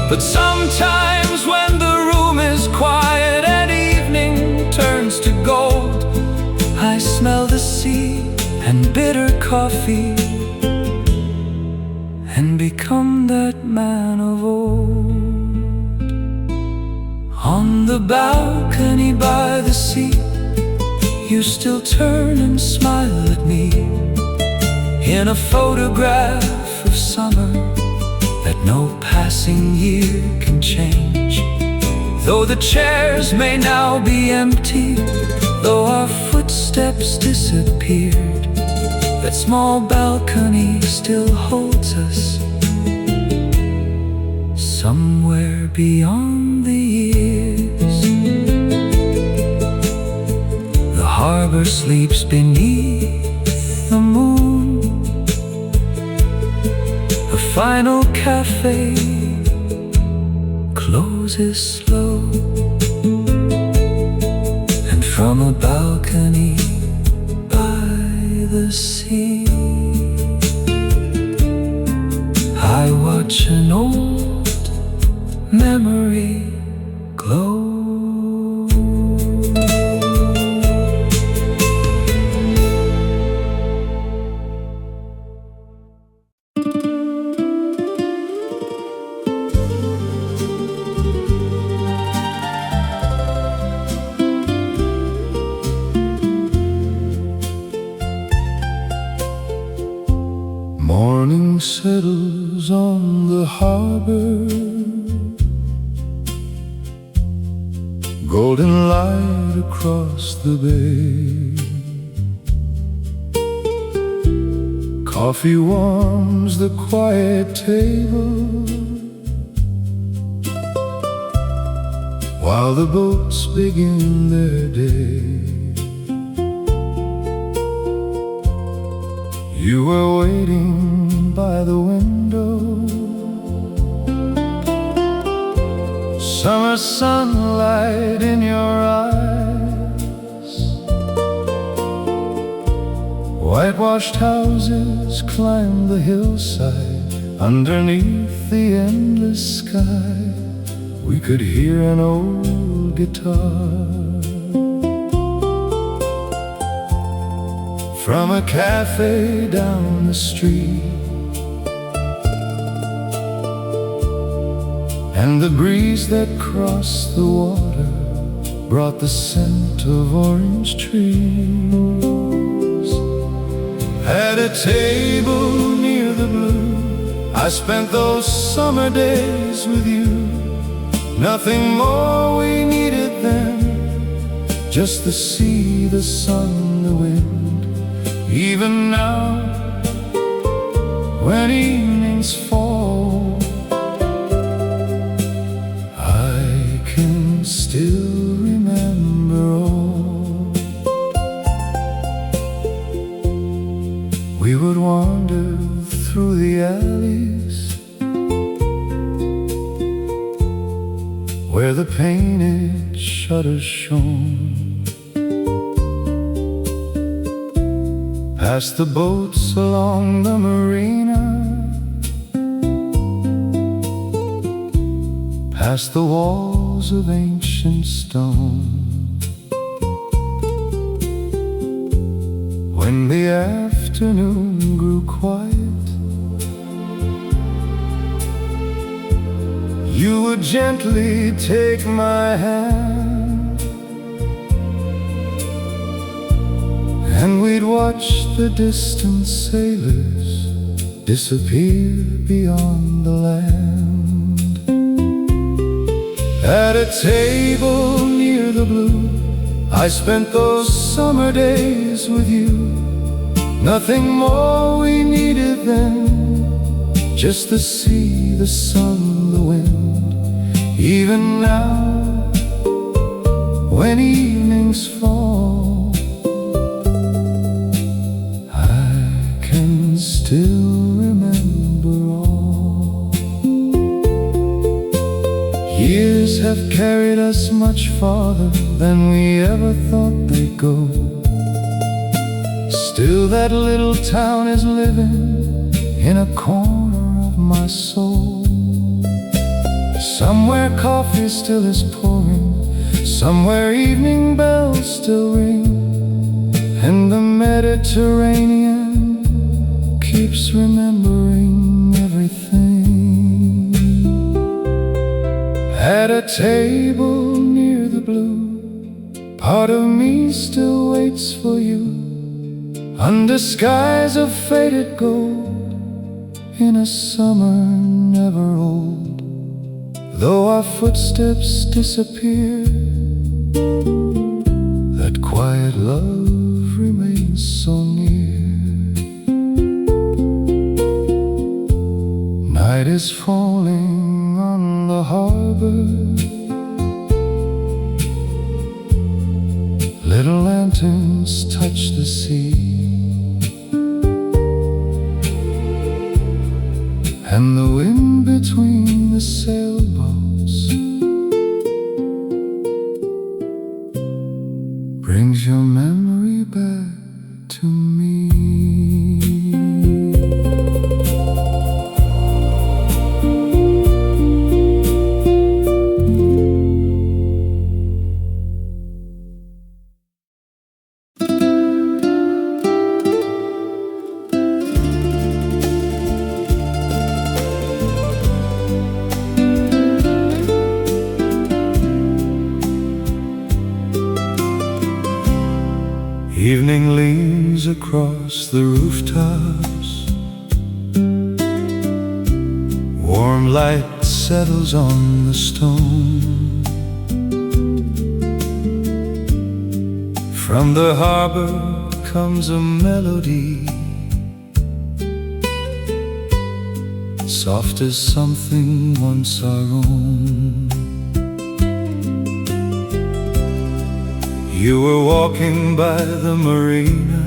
But sometimes when the room is quiet and evening turns to gold, I smell the sea and bitter coffee and become that man of old. On the balcony by the sea, you still turn and smile at me, in a photograph of summer that no passing year can change. Though the chairs may now be empty, though our footsteps disappeared, that small balcony still holds us somewhere beyond the years. The harbor sleeps beneath the moon, the final cafe closes slow, and from a balcony by the sea, I watch an old memory glow. Morning settles on the harbor, golden light across the bay. Coffee warms the quiet table, while the boats begin their day. You were waiting by the window, summer sunlight in your eyes. Whitewashed houses climb the hillside, underneath the endless sky. We could hear an old guitar from a cafe down the street, and the breeze that crossed the water brought the scent of orange trees. At a table near the blue, I spent those summer days with you. Nothing more we needed then, just the sea, the sun, the wind. Even now, when evenings fall, I can still remember all. We would wander through the alleys where the painted shutters shone, past the boats along the marina, past the walls of ancient stone. When the afternoon grew quiet, you would gently take my hand, and we'd watch the distant sailors disappear beyond the land. At a table near the blue, I spent those summer days with you. Nothing more we needed then, just the sea, the sun, the wind. Even now, when evenings fall, I can still remember all. Years have carried us much farther than we ever thought they'd go. Still that little town is living in a corner of my soul. Somewhere coffee still is pouring, somewhere evening bells still ring, and the Mediterranean keeps remembering everything. At a table near the blue, part of me still waits for you, under skies of faded gold, in a summer never old. Though our footsteps disappear, that quiet love remains so near. Night is falling on the harbor, little lanterns touch the sea, and the wind between the sailboats brings your memory back to me. Evening leans across the rooftops, warm light settles on the stone. From the harbor comes a melody, soft as something once our own. You were walking by the marina,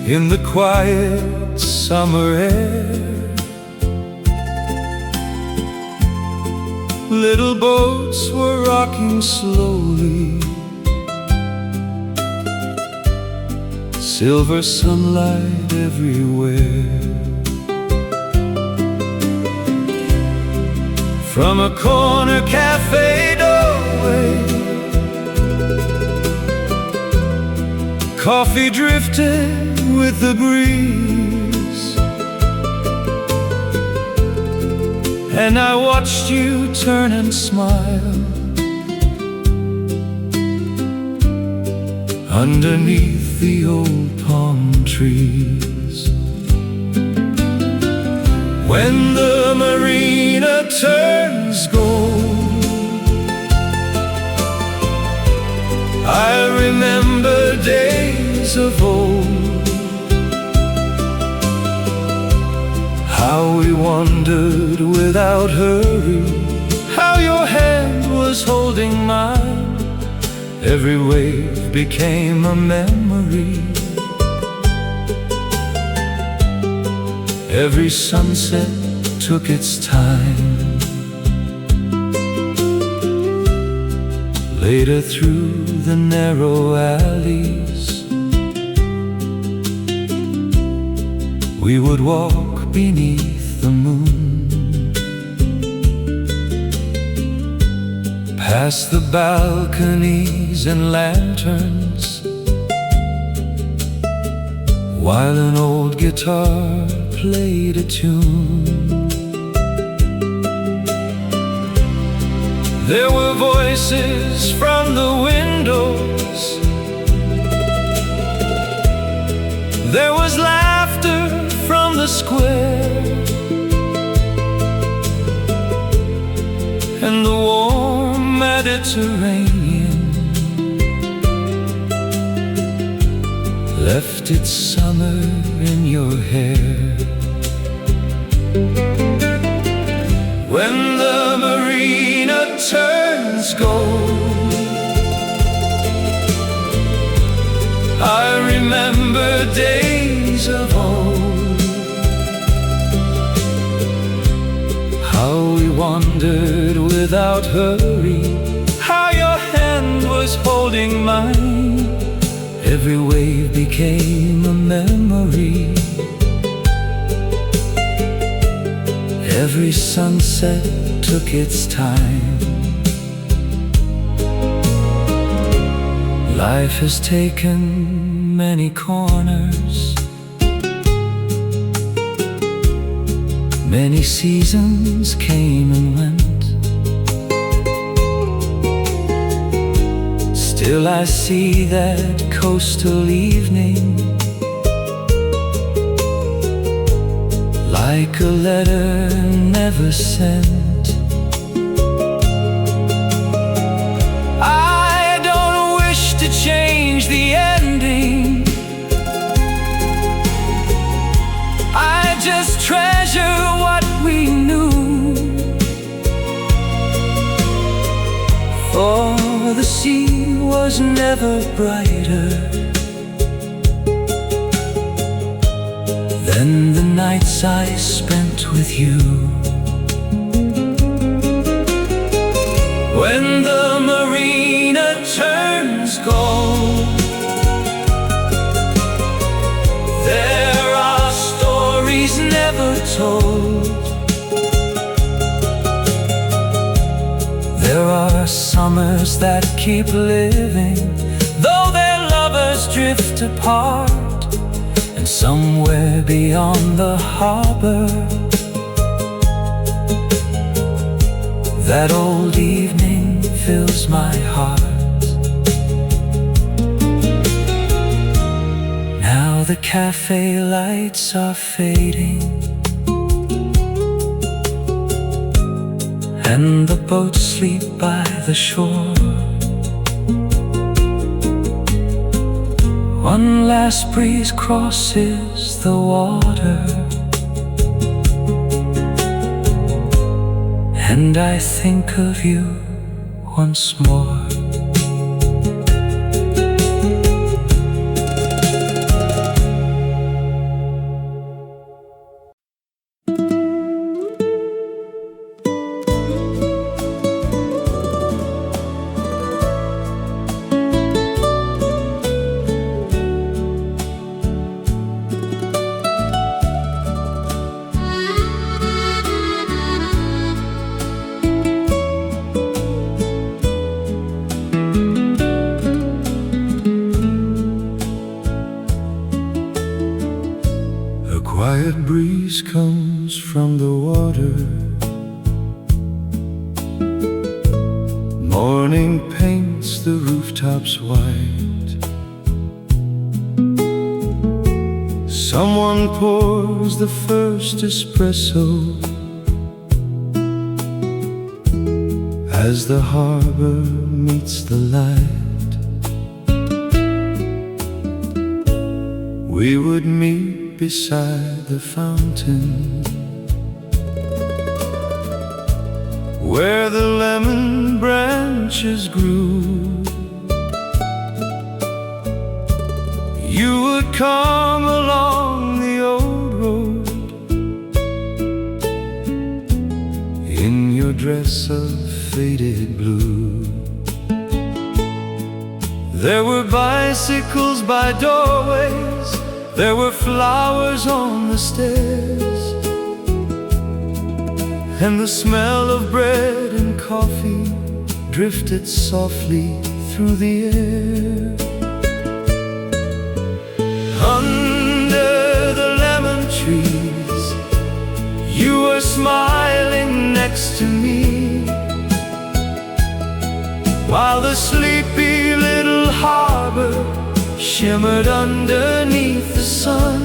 in the quiet summer air. Little boats were rocking slowly, silver sunlight everywhere. From a corner cafe doorway, coffee drifted with the breeze, and I watched you turn and smile underneath the old palm trees. When the marina turns gold, I remember days of old, how we wandered without hurry, how your hand was holding mine. Every wave became a memory, every sunset took its time. Later through the narrow alleys, we would walk beneath the moon, past the balconies and lanterns, while an old guitar played a tune. There were voices from the windows, there was laughter from the square, and the warm Mediterranean left its summer in your hair. When the marina turns gold, I remember days of old, how we wandered without hurry, how your hand was holding mine. Every wave became a memory, every sunset took its time. Life has taken many corners, many seasons came and went. Still I see that coastal evening, like a letter never sent. I don't wish to change the ending, I just treasure what we knew. For the sea was never brighter than the nights I spent with you. When the marina turns gold, there are stories never told. There are summers that keep living, though their lovers drift apart. And somewhere beyond the harbor, that old evening fills my heart. Now the cafe lights are fading, and the boats sleep by the shore. One last breeze crosses the water, and I think of you once more. Quiet breeze comes from the water, morning paints the rooftops white. Someone pours the first espresso as the harbor meets the light. We would meet beside the fountain, where the lemon branches grew. You would come along the old road in your dress of faded blue. There were bicycles by doorways, there were flowers on the stairs, and the smell of bread and coffee drifted softly through the air. Under the lemon trees, you were smiling next to me, while the sleepy little harbor shimmered underneath the sun.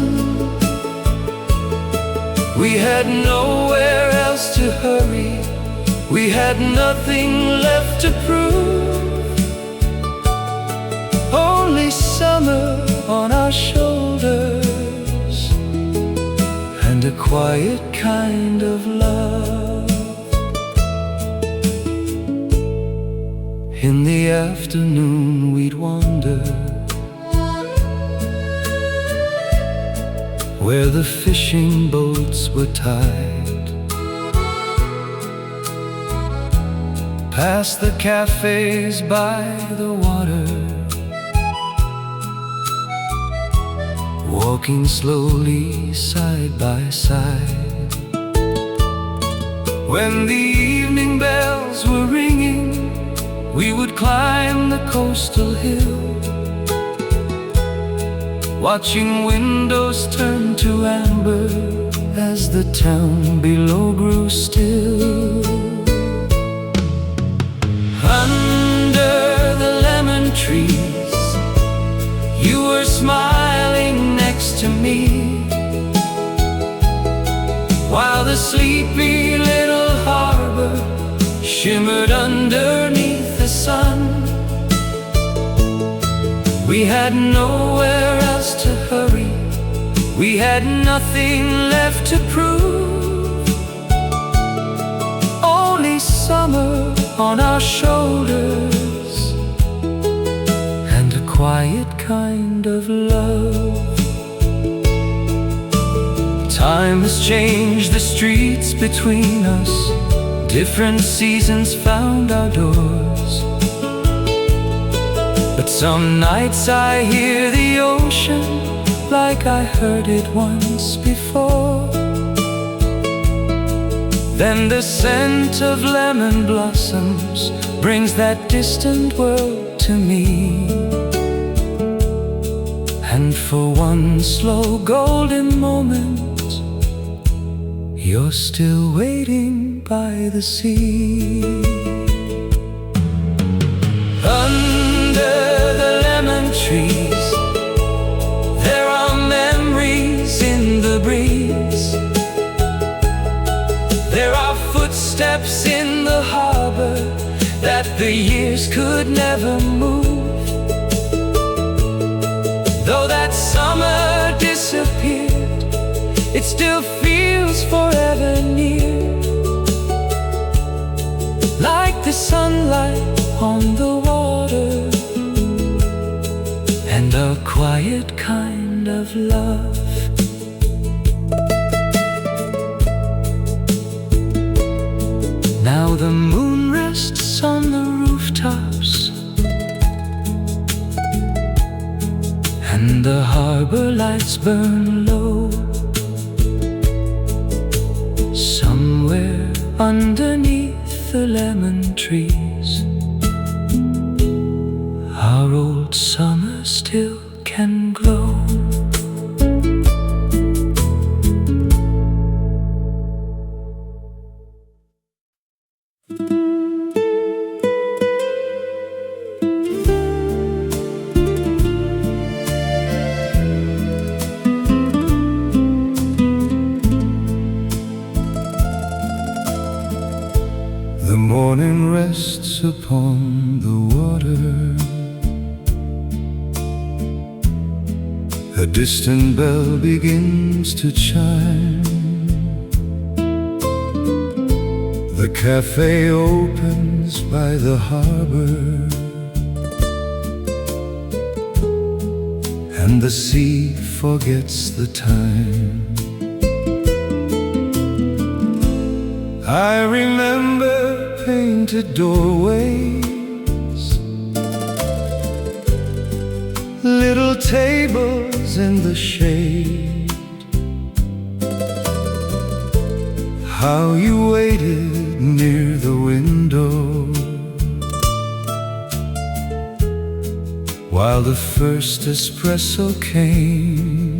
We had nowhere else to hurry, we had nothing left to prove, only summer on our shoulders a quiet kind of love. In the afternoon we'd wander where the fishing boats were tied, past the cafes by the water, walking slowly side by side. When the evening bells were ringing, we would climb the coastal hill, watching windows turn to amber as the town below grew still. Under the lemon trees, you were smiling next to me, while the sleepy little harbor shimmered underneath the sun. We had nowhere else to hurry, we had nothing left to prove, only summer on our shoulders and a quiet kind of love. Time has changed the streets between us, different seasons found our doors, but some nights I hear the ocean like I heard it once before. Then the scent of lemon blossoms brings that distant world to me, and for one slow golden moment, you're still waiting by the sea. Under the lemon trees, there are memories in the breeze. There are footsteps in the harbor that the years could never move. Though that summer disappeared, it still feels forever near, like the sunlight on the water and a quiet kind of love. Now the moon rests on the rooftops, and the harbor lights burn low. Somewhere underneath the lemon trees, our old summer still can glow. The morning rests upon the water, a distant bell begins to chime. The cafe opens by the harbor, and the sea forgets the time. I remember painted doorways, little tables in the shade, how you waited near the window while the first espresso came.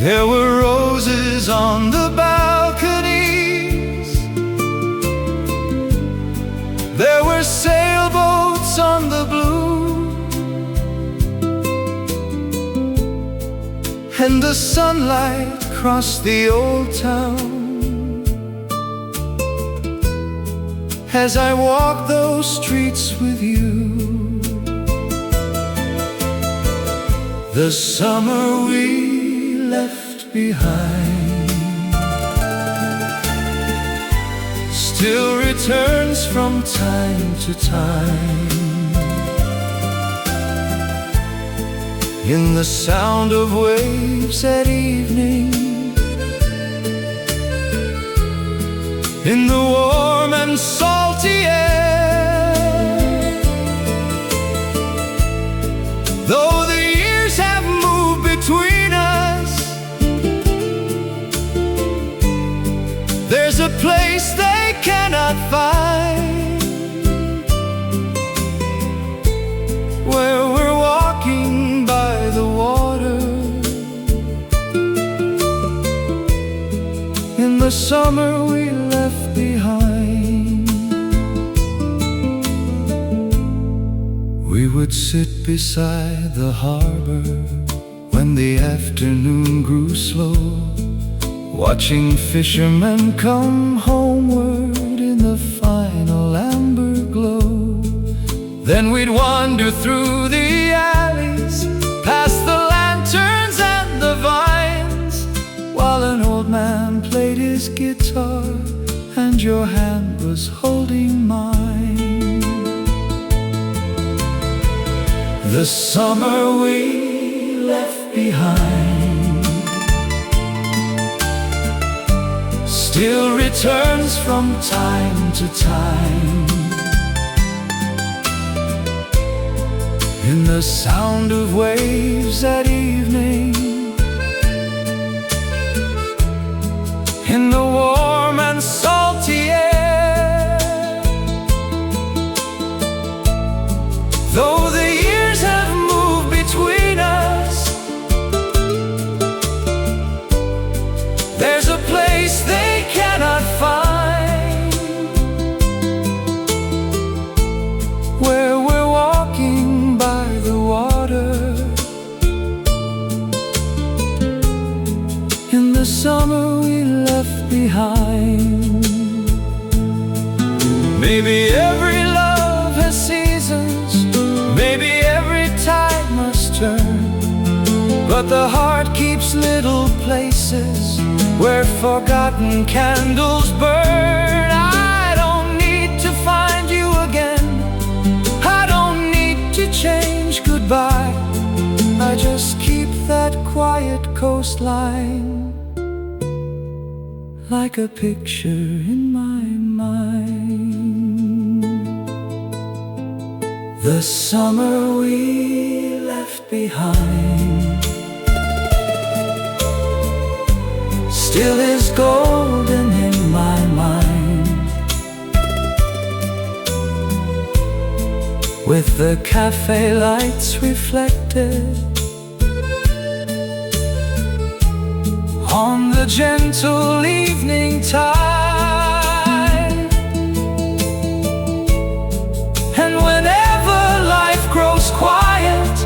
There were roses on the balconies, there were sailboats on the blue, and the sunlight crossed the old town as I walked those streets with you. The summer we left behind still returns from time to time, in the sound of waves at evening, in the warm and salty air. Though the years have moved between us, there's a place they cannot find, where we're walking by the water in the summer we left behind. We would sit beside the harbor when the afternoon grew slow, watching fishermen come homeward in the final amber glow. Then we'd wander through the alleys, past the lanterns and the vines, while an old man played his guitar and your hand was holding mine. The summer we left behind still returns from time to time, in the sound of waves at evening, in the warm and salty air. Though the years have moved between us, there's a place they cannot find, where we're walking by the water in the summer we left behind. Maybe every love has seasons, maybe every tide must turn, but the heart keeps little places where forgotten candles burn. I don't need to find you again, I don't need to change goodbye, I just keep that quiet coastline like a picture in my mind. The summer we left behind still is golden in my mind, with the cafe lights reflected on the gentle evening tide. And whenever life grows quiet,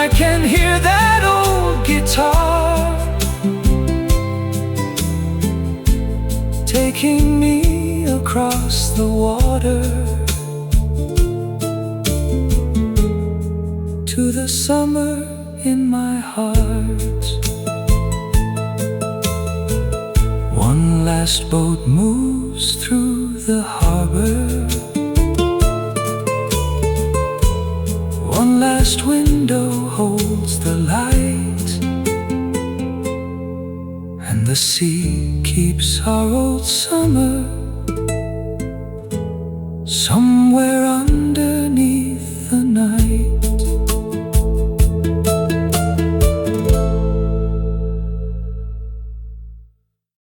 I can hear that old guitar taking me across the water to the summer in my heart. One last boat moves through the harbor, one last window holds the light, and the sea keeps our old summer somewhere underneath the night.